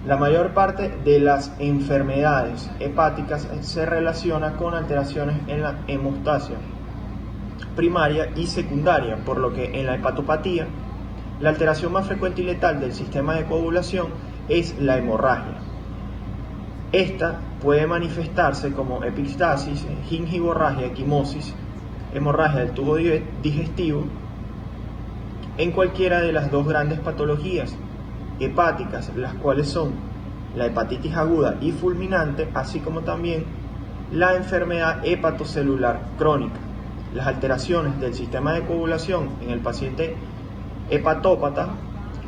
La mayor parte de las enfermedades hepáticas se relaciona con alteraciones en la hemostasia primaria y secundaria, por lo que en la hepatopatía la alteración más frecuente y letal del sistema de coagulación es la hemorragia. Esta puede manifestarse como epistasis, gingivorragia, equimosis, hemorragia del tubo digestivo, en cualquiera de las dos grandes patologías hepáticas, las cuales son la hepatitis aguda y fulminante, así como también la enfermedad hepatocelular crónica. Las alteraciones del sistema de coagulación en el paciente hepatópata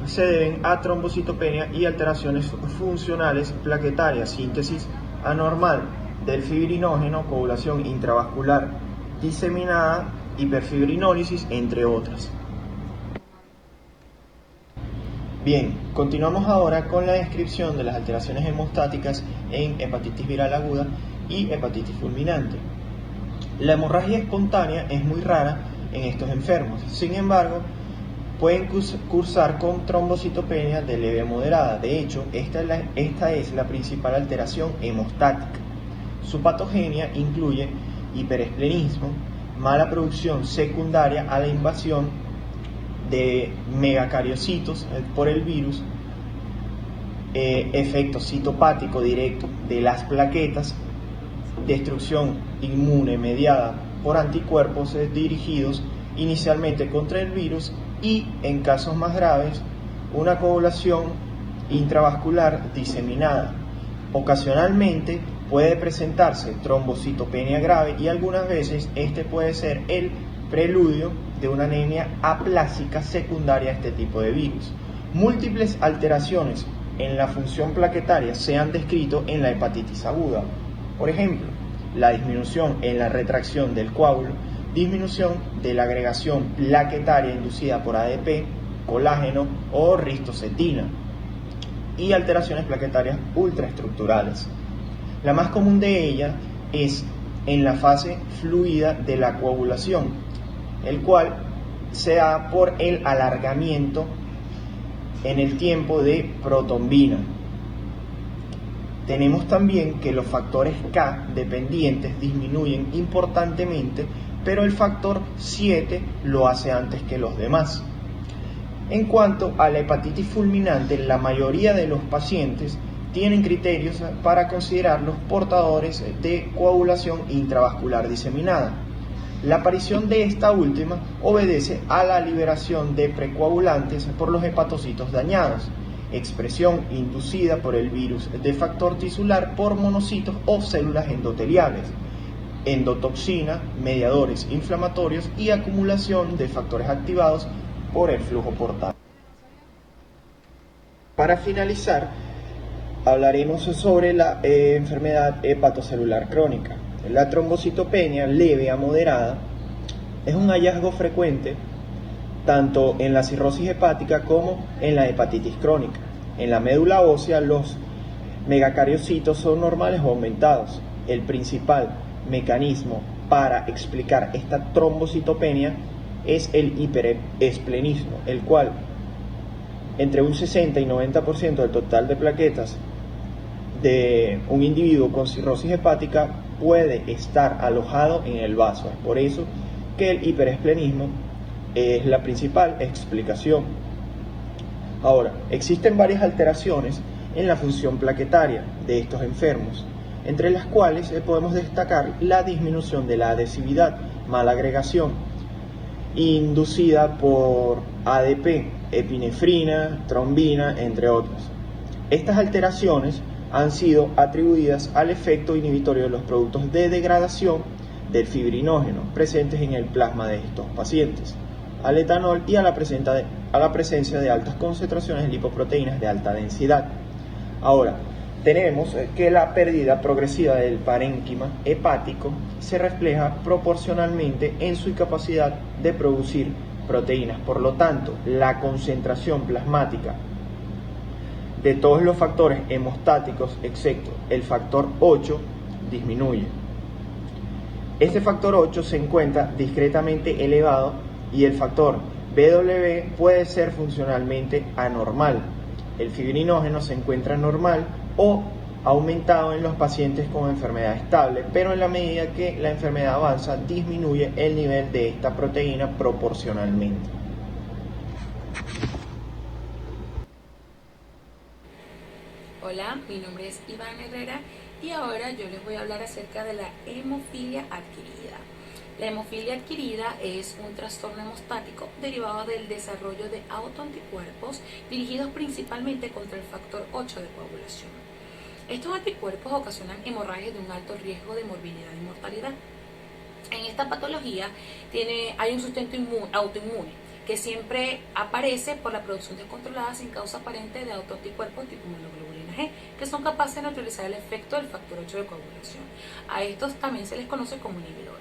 se deben a trombocitopenia y alteraciones funcionales plaquetarias, síntesis anormal del fibrinógeno, coagulación intravascular diseminada, hiperfibrinólisis, entre otras. Bien, continuamos ahora con la descripción de las alteraciones hemostáticas en hepatitis viral aguda y hepatitis fulminante. La hemorragia espontánea es muy rara en estos enfermos, sin embargo, pueden cursar con trombocitopenia de leve a moderada. De hecho, esta es la principal alteración hemostática. Su patogenia incluye hiperesplenismo, mala producción secundaria a la invasión de megacariocitos por el virus, efecto citopático directo de las plaquetas, destrucción inmune mediada por anticuerpos dirigidos inicialmente contra el virus y, en casos más graves, una coagulación intravascular diseminada. Ocasionalmente puede presentarse trombocitopenia grave y algunas veces este puede ser el preludio de una anemia aplásica secundaria a este tipo de virus. Múltiples alteraciones en la función plaquetaria se han descrito en la hepatitis aguda. Por ejemplo, la disminución en la retracción del coágulo, disminución de la agregación plaquetaria inducida por ADP, colágeno o ristocetina, y alteraciones plaquetarias ultraestructurales. La más común de ellas es en la fase fluida de la coagulación, el cual se da por el alargamiento en el tiempo de protombina. Tenemos también que los factores K dependientes disminuyen importantemente, pero el factor 7 lo hace antes que los demás. En cuanto a la hepatitis fulminante, la mayoría de los pacientes tienen criterios para considerarlos portadores de coagulación intravascular diseminada. La aparición de esta última obedece a la liberación de precoagulantes por los hepatocitos dañados, expresión inducida por el virus de factor tisular por monocitos o células endoteliales, endotoxina, mediadores inflamatorios y acumulación de factores activados por el flujo portal. Para finalizar, hablaremos sobre la enfermedad hepatocelular crónica. La trombocitopenia leve a moderada es un hallazgo frecuente tanto en la cirrosis hepática como en la hepatitis crónica. En la médula ósea los megacariocitos son normales o aumentados. El principal mecanismo para explicar esta trombocitopenia es el hiperesplenismo, el cual entre un 60 y 90% del total de plaquetas de un individuo con cirrosis hepática puede estar alojado en el vaso. Es por eso que el hiperesplenismo es la principal explicación. Ahora, existen varias alteraciones en la función plaquetaria de estos enfermos, entre las cuales podemos destacar la disminución de la adhesividad, mala agregación, inducida por ADP, epinefrina, trombina, entre otras. Estas alteraciones han sido atribuidas al efecto inhibitorio de los productos de degradación del fibrinógeno presentes en el plasma de estos pacientes, al etanol y a la presencia de altas concentraciones de lipoproteínas de alta densidad. Ahora, tenemos que la pérdida progresiva del parénquima hepático se refleja proporcionalmente en su capacidad de producir proteínas. Por lo tanto, la concentración plasmática de todos los factores hemostáticos, excepto el factor 8, disminuye. Este factor 8 se encuentra discretamente elevado y el factor BW puede ser funcionalmente anormal. El fibrinógeno se encuentra normal o aumentado en los pacientes con enfermedad estable, pero en la medida que la enfermedad avanza, disminuye el nivel de esta proteína proporcionalmente. Hola, mi nombre es Iván Herrera y ahora yo les voy a hablar acerca de la hemofilia adquirida. La hemofilia adquirida es un trastorno hemostático derivado del desarrollo de autoanticuerpos dirigidos principalmente contra el factor 8 de coagulación. Estos anticuerpos ocasionan hemorragias de un alto riesgo de morbilidad y mortalidad. En esta patología hay un sustento autoinmune que siempre aparece por la producción descontrolada sin causa aparente de autoanticuerpos tipo hemoglobina G, que son capaces de neutralizar el efecto del factor 8 de coagulación. A estos también se les conoce como inhibidores.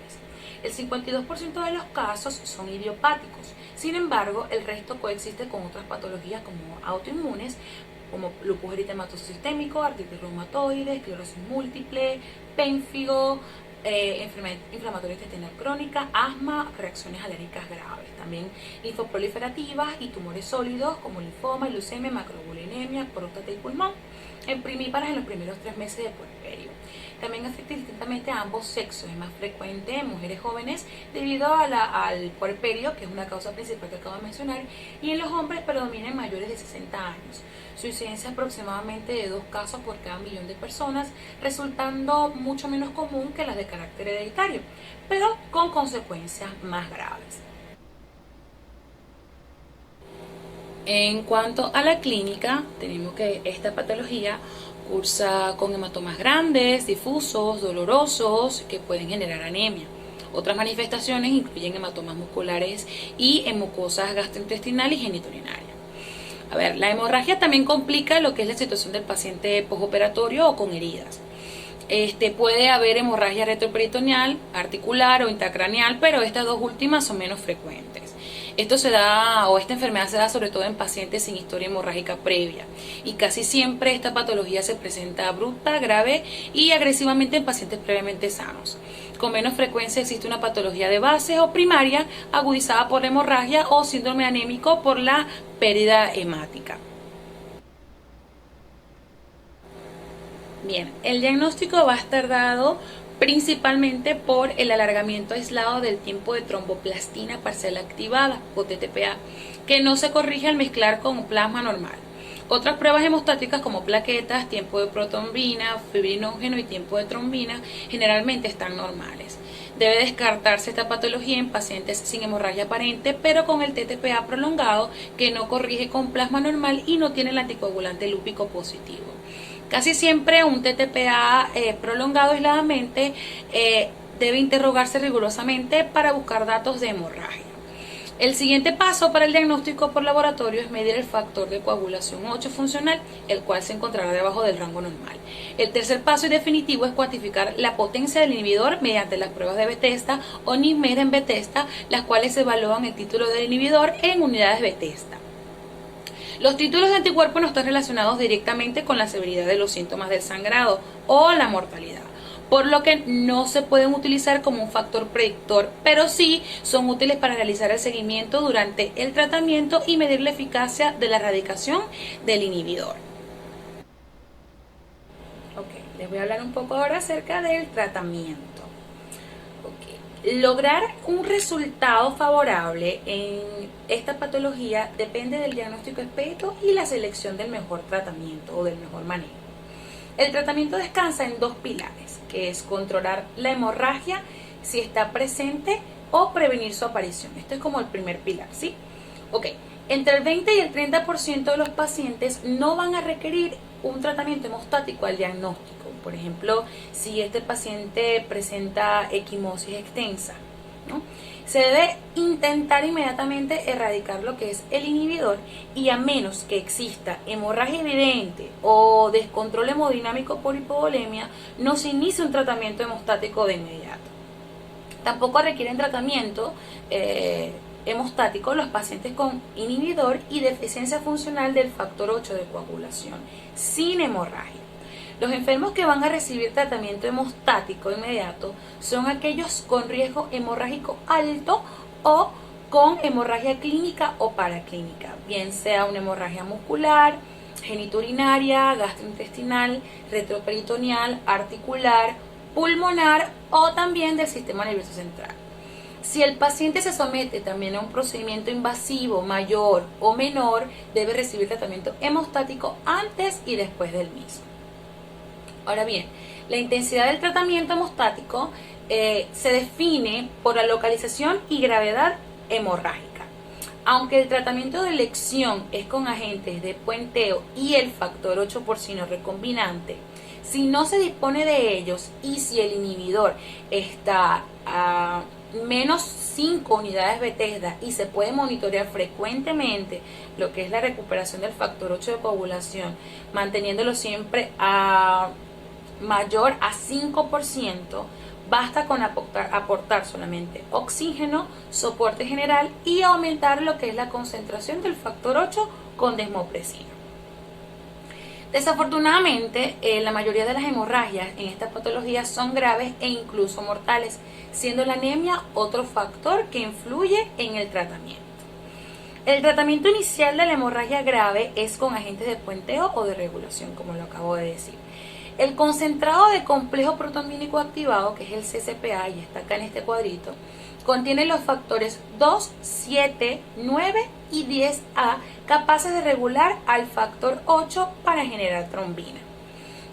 El 52% de los casos son idiopáticos, sin embargo, el resto coexiste con otras patologías como autoinmunes, como lupus eritematoso sistémico, artritis reumatoide, esclerosis múltiple, pénfigo, enfermedad inflamatoria intestinal crónica, asma, reacciones alérgicas graves, también linfoproliferativas y tumores sólidos como linfoma, leucemia, macrobulinemia, próstata y pulmón, en primíparas en los primeros 3 meses de puerperio. También afecta distintamente a ambos sexos, es más frecuente en mujeres jóvenes debido al puerperio, que es una causa principal que acabo de mencionar, y en los hombres predomina en mayores de 60 años. Su incidencia es aproximadamente de 2 casos por cada 1.000.000 de personas, resultando mucho menos común que las de carácter hereditario, pero con consecuencias más graves. En cuanto a la clínica, tenemos que esta patología cursa con hematomas grandes, difusos, dolorosos, que pueden generar anemia. Otras manifestaciones incluyen hematomas musculares y en mucosas gastrointestinales y genitourinarias. La hemorragia también complica lo que es la situación del paciente postoperatorio o con heridas. Puede haber hemorragia retroperitoneal, articular o intracraneal, pero estas dos últimas son menos frecuentes. Esta enfermedad se da sobre todo en pacientes sin historia hemorrágica previa y casi siempre esta patología se presenta abrupta, grave y agresivamente en pacientes previamente sanos. Con menos frecuencia existe una patología de base o primaria agudizada por la hemorragia o síndrome anémico por la pérdida hemática. Bien, el diagnóstico va a estar dado principalmente por el alargamiento aislado del tiempo de tromboplastina parcial activada, o TTPA, que no se corrige al mezclar con plasma normal. Otras pruebas hemostáticas como plaquetas, tiempo de protrombina, fibrinógeno y tiempo de trombina generalmente están normales. Debe descartarse esta patología en pacientes sin hemorragia aparente, pero con el TTPA prolongado que no corrige con plasma normal y no tiene el anticoagulante lúpico positivo. Casi siempre un TTPA prolongado aisladamente debe interrogarse rigurosamente para buscar datos de hemorragia. El siguiente paso para el diagnóstico por laboratorio es medir el factor de coagulación 8 funcional, el cual se encontrará debajo del rango normal. El tercer paso y definitivo es cuantificar la potencia del inhibidor mediante las pruebas de Bethesda o NIMED en Bethesda, las cuales evalúan el título del inhibidor en unidades Bethesda. Los títulos de anticuerpos no están relacionados directamente con la severidad de los síntomas del sangrado o la mortalidad, por lo que no se pueden utilizar como un factor predictor, pero sí son útiles para realizar el seguimiento durante el tratamiento y medir la eficacia de la erradicación del inhibidor. Les voy a hablar un poco ahora acerca del tratamiento. Lograr un resultado favorable en esta patología depende del diagnóstico expedito y la selección del mejor tratamiento o del mejor manejo. El tratamiento descansa en dos pilares, que es controlar la hemorragia si está presente o prevenir su aparición. Esto es como el primer pilar, ¿sí? Entre el 20 y el 30% de los pacientes no van a requerir un tratamiento hemostático al diagnóstico. Por ejemplo, si este paciente presenta equimosis extensa, ¿no? Se debe intentar inmediatamente erradicar lo que es el inhibidor, y a menos que exista hemorragia evidente o descontrol hemodinámico por hipovolemia, no se inicia un tratamiento hemostático de inmediato. Tampoco requieren tratamiento hemostático los pacientes con inhibidor y deficiencia funcional del factor 8 de coagulación sin hemorragia. Los enfermos que van a recibir tratamiento hemostático inmediato son aquellos con riesgo hemorrágico alto o con hemorragia clínica o paraclínica, bien sea una hemorragia muscular, genitourinaria, gastrointestinal, retroperitoneal, articular, pulmonar o también del sistema nervioso central. Si el paciente se somete también a un procedimiento invasivo mayor o menor, debe recibir tratamiento hemostático antes y después del mismo. Ahora bien, la intensidad del tratamiento hemostático se define por la localización y gravedad hemorrágica. Aunque el tratamiento de elección es con agentes de puenteo y el factor 8 porcino recombinante, si no se dispone de ellos y si el inhibidor está a menos 5 unidades Bethesda y se puede monitorear frecuentemente lo que es la recuperación del factor 8 de coagulación, manteniéndolo siempre a mayor a 5%, basta con aportar solamente oxígeno, soporte general y aumentar lo que es la concentración del factor 8 con desmopresina. Desafortunadamente, la mayoría de las hemorragias en esta patología son graves e incluso mortales, siendo la anemia otro factor que influye en el tratamiento. El tratamiento inicial de la hemorragia grave es con agentes de puenteo o de regulación, como lo acabo de decir. El concentrado de complejo protonvínico activado, que es el CCPA, y está acá en este cuadrito, contiene los factores 2, 7, 9 y 10A, capaces de regular al factor 8 para generar trombina.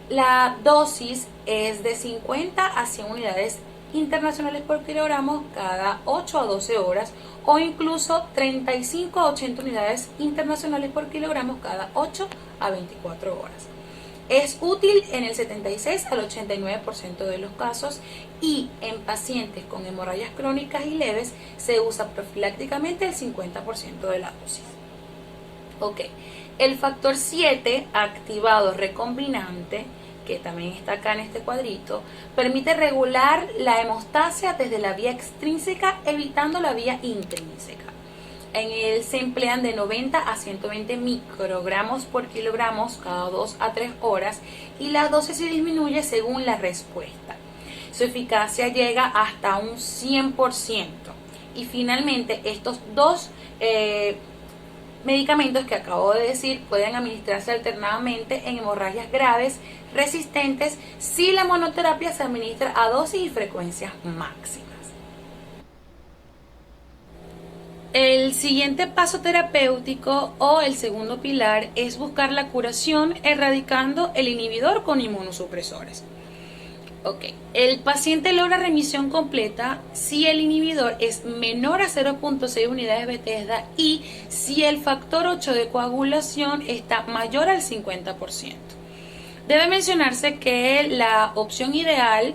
La dosis es de 50 a 100 unidades internacionales por kilogramo cada 8 a 12 horas, o incluso 35 a 80 unidades internacionales por kilogramo cada 8 a 24 horas. Es útil en el 76 al 89% de los casos, y en pacientes con hemorragias crónicas y leves se usa profilácticamente el 50% de la dosis. El factor 7 activado recombinante, que también está acá en este cuadrito, permite regular la hemostasia desde la vía extrínseca, evitando la vía intrínseca. En él se emplean de 90 a 120 microgramos por kilogramos cada 2 a 3 horas, y la dosis se disminuye según la respuesta. Su eficacia llega hasta un 100%. Y finalmente, estos dos medicamentos que acabo de decir pueden administrarse alternadamente en hemorragias graves resistentes si la monoterapia se administra a dosis y frecuencias máximas. El siguiente paso terapéutico o el segundo pilar es buscar la curación erradicando el inhibidor con inmunosupresores. Ok, el paciente logra remisión completa si el inhibidor es menor a 0.6 unidades Bethesda y si el factor 8 de coagulación está mayor al 50%. Debe mencionarse que la opción ideal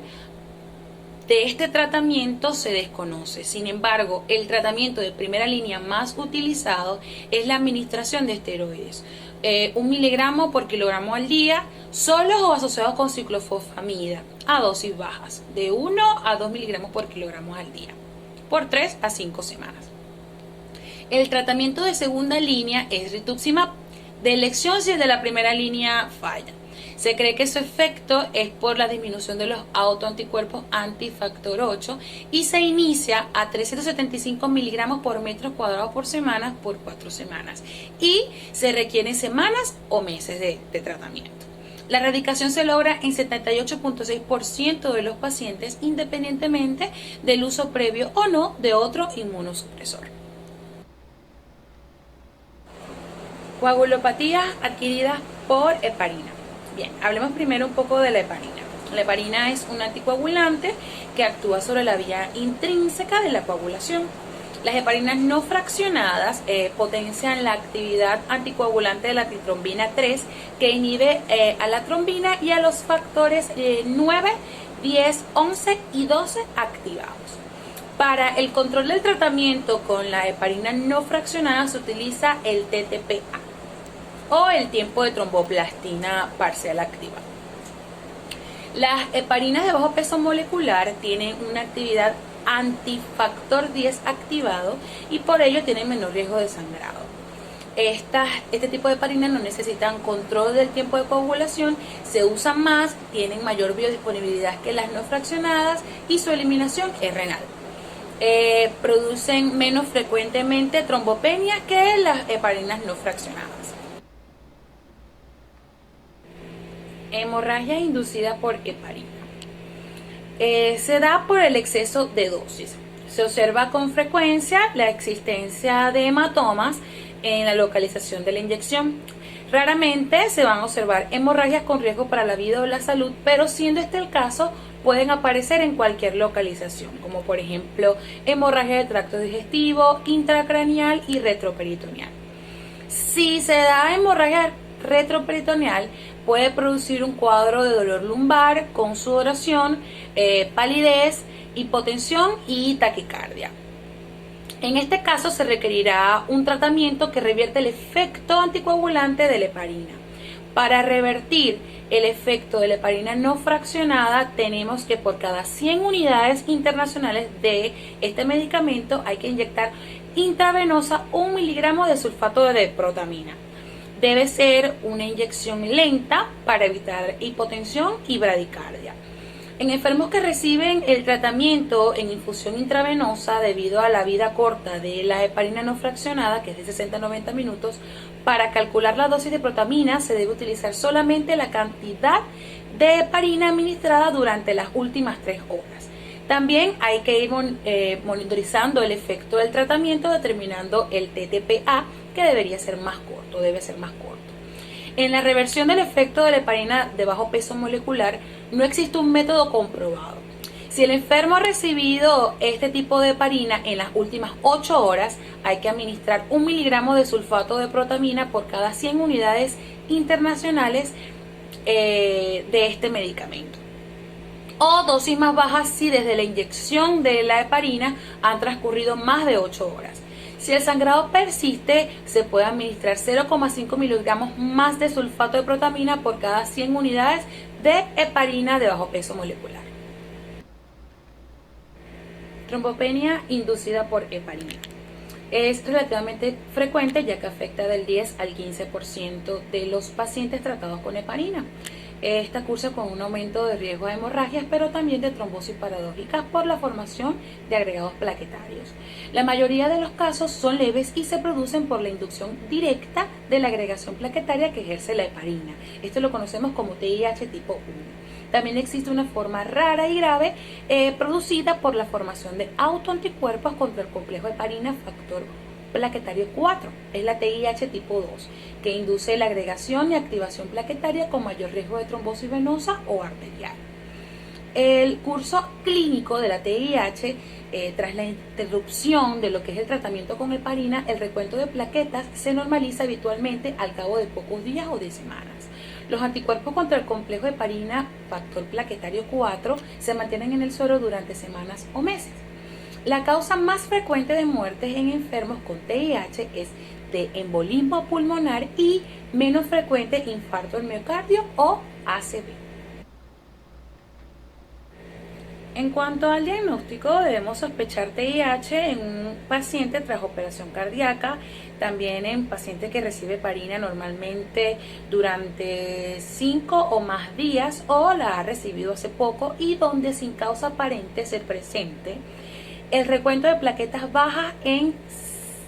de este tratamiento se desconoce. Sin embargo, el tratamiento de primera línea más utilizado es la administración de esteroides. 1 miligramo por kilogramo al día, solos o asociados con ciclofosfamida, a dosis bajas, de 1 a 2 miligramos por kilogramo al día, por 3 a 5 semanas. El tratamiento de segunda línea es rituximab, de elección si el de la primera línea falla. Se cree que su efecto es por la disminución de los autoanticuerpos antifactor 8 y se inicia a 375 miligramos por metro cuadrado por semana por 4 semanas y se requieren semanas o meses de tratamiento. La erradicación se logra en 78.6% de los pacientes independientemente del uso previo o no de otro inmunosupresor. Coagulopatías adquiridas por heparina. Bien, hablemos primero un poco de la heparina. La heparina es un anticoagulante que actúa sobre la vía intrínseca de la coagulación. Las heparinas no fraccionadas potencian la actividad anticoagulante de la tritrombina 3 que inhibe a la trombina y a los factores 9, 10, 11 y 12 activados. Para el control del tratamiento con la heparina no fraccionada se utiliza el TTPA o el tiempo de tromboplastina parcial activa. Las heparinas de bajo peso molecular tienen una actividad antifactor 10 activado y por ello tienen menor riesgo de sangrado. Este tipo de heparinas no necesitan control del tiempo de coagulación, se usan más, tienen mayor biodisponibilidad que las no fraccionadas y su eliminación es renal. Producen menos frecuentemente trombopenia que las heparinas no fraccionadas. Hemorragia inducida por heparina. Se da por el exceso de dosis. Se observa con frecuencia la existencia de hematomas en la localización de la inyección. Raramente se van a observar hemorragias con riesgo para la vida o la salud, pero siendo este el caso, pueden aparecer en cualquier localización, como por ejemplo hemorragia del tracto digestivo, intracraneal y retroperitoneal. Si se da hemorragia retroperitoneal, puede producir un cuadro de dolor lumbar con sudoración, palidez, hipotensión y taquicardia. En este caso se requerirá un tratamiento que revierte el efecto anticoagulante de la heparina. Para revertir el efecto de la heparina no fraccionada, tenemos que por cada 100 unidades internacionales de este medicamento hay que inyectar intravenosa 1 miligramo de sulfato de protamina. Debe ser una inyección lenta para evitar hipotensión y bradicardia. En enfermos que reciben el tratamiento en infusión intravenosa debido a la vida corta de la heparina no fraccionada, que es de 60 a 90 minutos, para calcular la dosis de protamina se debe utilizar solamente la cantidad de heparina administrada durante las últimas 3 horas. También hay que ir monitorizando el efecto del tratamiento determinando el TTPA, que debería ser más corto, debe ser más corto. En la reversión del efecto de la heparina de bajo peso molecular no existe un método comprobado. Si el enfermo ha recibido este tipo de heparina en las últimas 8 horas, hay que administrar 1 miligramo de sulfato de protamina por cada 100 unidades internacionales de este medicamento. O dosis más bajas si desde la inyección de la heparina han transcurrido más de 8 horas. Si el sangrado persiste, se puede administrar 0,5 miligramos más de sulfato de protamina por cada 100 unidades de heparina de bajo peso molecular. Trombopenia inducida por heparina. Es relativamente frecuente ya que afecta del 10 al 15% de los pacientes tratados con heparina. Esta cursa con un aumento de riesgo de hemorragias, pero también de trombosis paradójicas por la formación de agregados plaquetarios. La mayoría de los casos son leves y se producen por la inducción directa de la agregación plaquetaria que ejerce la heparina. Esto lo conocemos como TIH tipo 1. También existe una forma rara y grave producida por la formación de autoanticuerpos contra el complejo heparina factor plaquetario 4, es la TIH tipo 2, que induce la agregación y activación plaquetaria con mayor riesgo de trombosis venosa o arterial. El curso clínico de la TIH, tras la interrupción de lo que es el tratamiento con heparina, el recuento de plaquetas se normaliza habitualmente al cabo de pocos días o de semanas. Los anticuerpos contra el complejo heparina, factor plaquetario 4, se mantienen en el suero durante semanas o meses. La causa más frecuente de muertes en enfermos con TIH es de embolismo pulmonar y menos frecuente infarto del miocardio o ACV. En cuanto al diagnóstico, debemos sospechar TIH en un paciente tras operación cardíaca, también en paciente que recibe heparina normalmente durante 5 o más días o la ha recibido hace poco y donde sin causa aparente se presente el recuento de plaquetas bajas en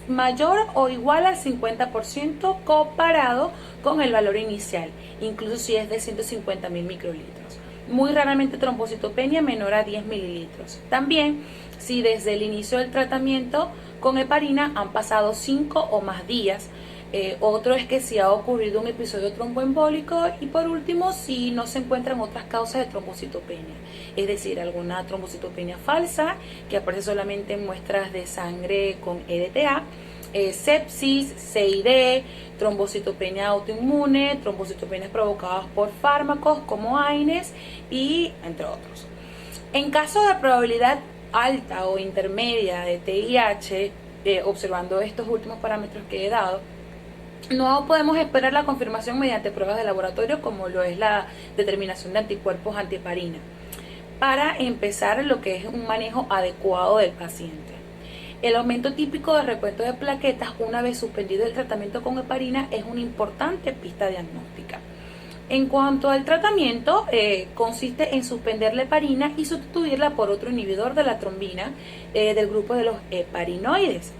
mayor o igual al 50% comparado con el valor inicial, incluso si es de 150.000 microlitros. Muy raramente trombocitopenia menor a 10 mililitros. También, si desde el inicio del tratamiento con heparina han pasado 5 o más días. Otro es que si ha ocurrido un episodio tromboembólico y por último, si no se encuentran otras causas de trombocitopenia, es decir, alguna trombocitopenia falsa que aparece solamente en muestras de sangre con EDTA, sepsis, CID, trombocitopenia autoinmune, trombocitopenias provocadas por fármacos como AINES y entre otros. En caso de probabilidad alta o intermedia de TIH, observando estos últimos parámetros que he dado, no podemos esperar la confirmación mediante pruebas de laboratorio como lo es la determinación de anticuerpos antiheparina para empezar lo que es un manejo adecuado del paciente. El aumento típico de recuento de plaquetas una vez suspendido el tratamiento con heparina es una importante pista diagnóstica. En cuanto al tratamiento, consiste en suspender la heparina y sustituirla por otro inhibidor de la trombina del grupo de los heparinoides,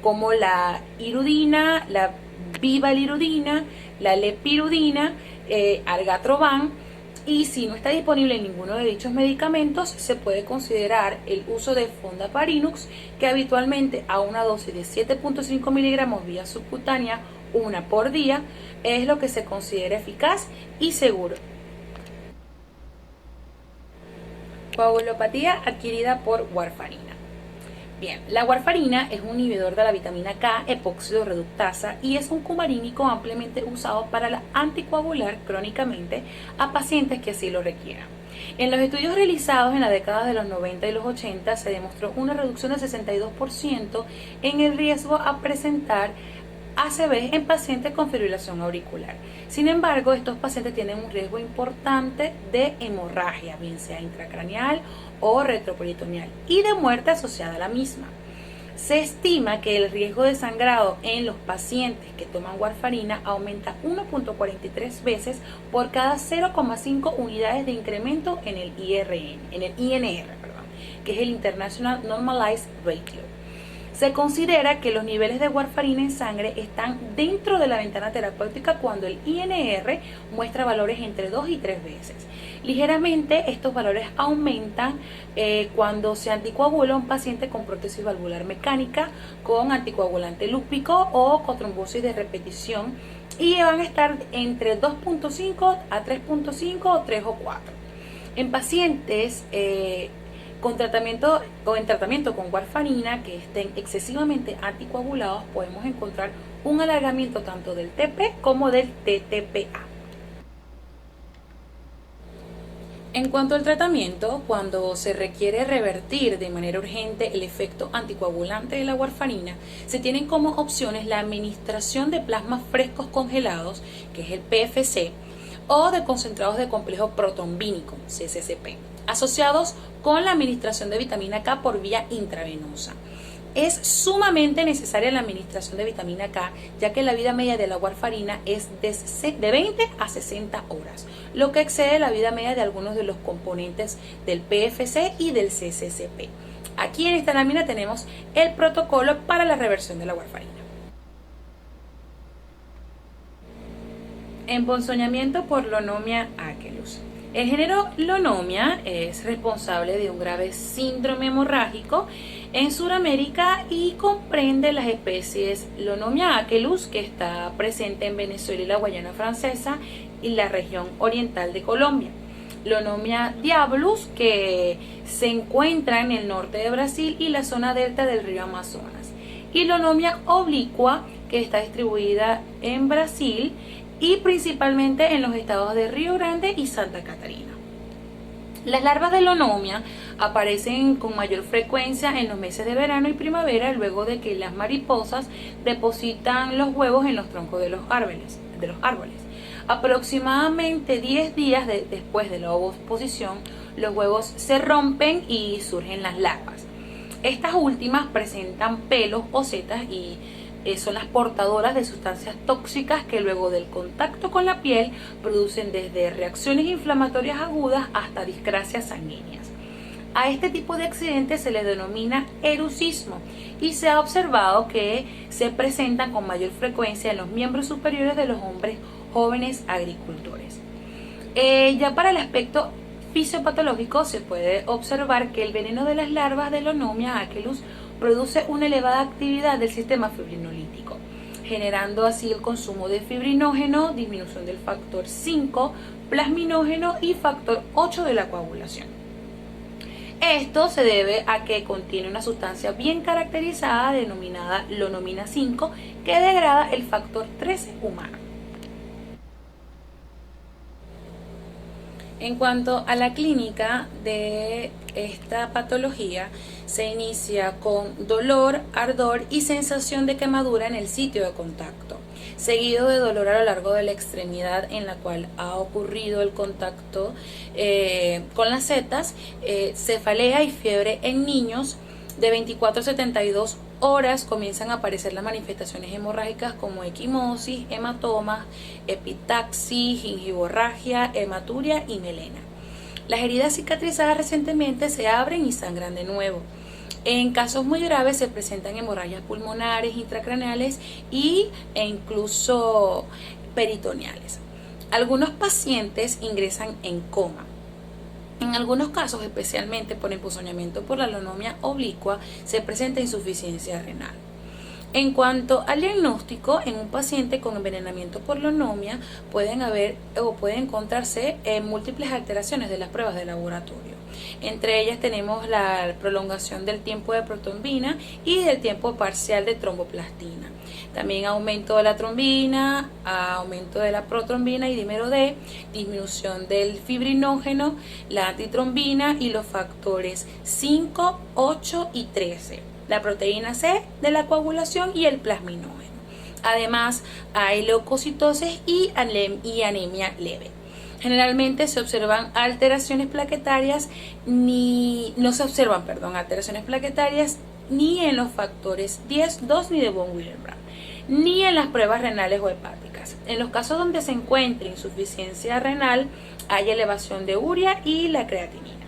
como la hirudina, la vivalirudina, la lepirudina, argatroban. Y si no está disponible ninguno de dichos medicamentos, se puede considerar el uso de fondaparinux, que habitualmente a una dosis de 7.5 miligramos vía subcutánea, una por día, es lo que se considera eficaz y seguro. Coagulopatía adquirida por warfarina. Bien, la warfarina es un inhibidor de la vitamina K, epóxido reductasa, y es un cumarínico ampliamente usado para anticoagular crónicamente a pacientes que así lo requieran. En los estudios realizados en la década de los 90 y los 80 se demostró una reducción del 62% en el riesgo a presentar ACV en pacientes con fibrilación auricular. Sin embargo, estos pacientes tienen un riesgo importante de hemorragia, bien sea intracraneal o retroperitoneal, y de muerte asociada a la misma. Se estima que el riesgo de sangrado en los pacientes que toman warfarina aumenta 1.43 veces por cada 0,5 unidades de incremento en el INR, que es el International Normalized Ratio. Se considera que los niveles de warfarina en sangre están dentro de la ventana terapéutica cuando el INR muestra valores entre 2 y 3 veces. Ligeramente estos valores aumentan cuando se anticoagula un paciente con prótesis valvular mecánica, con anticoagulante lúpico o con trombosis de repetición, y van a estar entre 2.5 a 3.5 o 3 o 4. En pacientes con tratamiento o en tratamiento con warfarina que estén excesivamente anticoagulados, podemos encontrar un alargamiento tanto del TP como del TTPA. En cuanto al tratamiento, cuando se requiere revertir de manera urgente el efecto anticoagulante de la warfarina, se tienen como opciones la administración de plasmas frescos congelados, que es el PFC, o de concentrados de complejo protrombínico, CCCP, asociados con la administración de vitamina K por vía intravenosa. Es sumamente necesaria la administración de vitamina K, ya que la vida media de la warfarina es de 20 a 60 horas, lo que excede la vida media de algunos de los componentes del PFC y del CCCP. Aquí en esta lámina tenemos el protocolo para la reversión de la warfarina. Emponzoñamiento por Lonomia akelus. El género Lonomia es responsable de un grave síndrome hemorrágico en Sudamérica y comprende las especies Lonomia akelus, que está presente en Venezuela y la Guayana Francesa y la región oriental de Colombia. Lonomia diabolus, que se encuentra en el norte de Brasil y la zona delta del río Amazonas, y Lonomia obliqua, que está distribuida en Brasil y principalmente en los estados de Río Grande y Santa Catarina. Las larvas de Lonomia aparecen con mayor frecuencia en los meses de verano y primavera, luego de que las mariposas depositan los huevos en los troncos de los árboles. Aproximadamente 10 días después de la ovoposición, los huevos se rompen y surgen las larvas. Estas últimas presentan pelos o setas y son las portadoras de sustancias tóxicas que luego del contacto con la piel producen desde reacciones inflamatorias agudas hasta discrasias sanguíneas. A este tipo de accidentes se les denomina erucismo y se ha observado que se presentan con mayor frecuencia en los miembros superiores de los hombres jóvenes agricultores. Ya para el aspecto fisiopatológico se puede observar que el veneno de las larvas de Lonomia aqueus produce una elevada actividad del sistema fibrinolítico, generando así el consumo de fibrinógeno, disminución del factor 5, plasminógeno y factor 8 de la coagulación. Esto se debe a que contiene una sustancia bien caracterizada denominada lonomina 5 que degrada el factor 13 humano. En cuanto a la clínica de esta patología, se inicia con dolor, ardor y sensación de quemadura en el sitio de contacto, seguido de dolor a lo largo de la extremidad en la cual ha ocurrido el contacto con las setas, cefalea y fiebre en niños. De 24 a 72 horas comienzan a aparecer las manifestaciones hemorrágicas como equimosis, hematomas, epitaxis, gingivorragia, hematuria y melena. Las heridas cicatrizadas recientemente se abren y sangran de nuevo. En casos muy graves se presentan hemorragias pulmonares, intracraneales e incluso peritoneales. Algunos pacientes ingresan en coma. En algunos casos, especialmente por emponzoñamiento por la lonomia oblicua, se presenta insuficiencia renal. En cuanto al diagnóstico, en un paciente con envenenamiento por lonomia puede encontrarse múltiples alteraciones de las pruebas de laboratorio. Entre ellas tenemos la prolongación del tiempo de protrombina y del tiempo parcial de tromboplastina. También aumento de la trombina, aumento de la protrombina y dímero D, disminución del fibrinógeno, la antitrombina y los factores 5, 8 y 13. La proteína C de la coagulación y el plasminógeno. Además, hay leucocitosis y anemia leve. Generalmente se observan alteraciones plaquetarias, alteraciones plaquetarias ni en los factores 10, 2 ni de von Willebrand, ni en las pruebas renales o hepáticas. En los casos donde se encuentre insuficiencia renal, hay elevación de urea y la creatinina.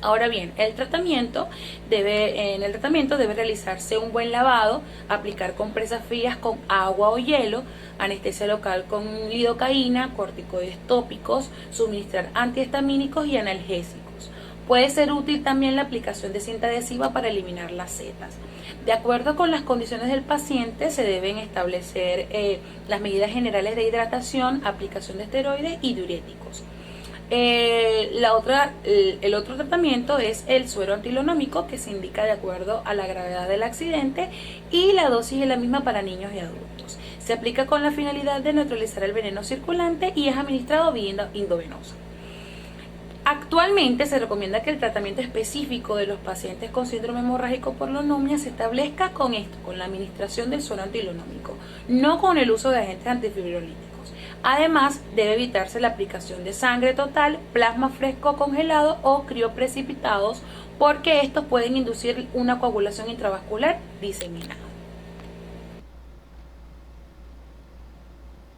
Ahora bien, en el tratamiento debe realizarse un buen lavado, aplicar compresas frías con agua o hielo, anestesia local con lidocaína, corticoides tópicos, suministrar antihistamínicos y analgésicos. Puede ser útil también la aplicación de cinta adhesiva para eliminar las setas. De acuerdo con las condiciones del paciente, se deben establecer las medidas generales de hidratación, aplicación de esteroides y diuréticos. El otro tratamiento es el suero antilonómico, que se indica de acuerdo a la gravedad del accidente, y la dosis es la misma para niños y adultos. Se aplica con la finalidad de neutralizar el veneno circulante y es administrado vía endovenosa. Actualmente se recomienda que el tratamiento específico de los pacientes con síndrome hemorrágico por lonomia se establezca con la administración del suero antilonómico, no con el uso de agentes antifibrolíticos. Además, debe evitarse la aplicación de sangre total, plasma fresco congelado o crioprecipitados, porque estos pueden inducir una coagulación intravascular diseminada.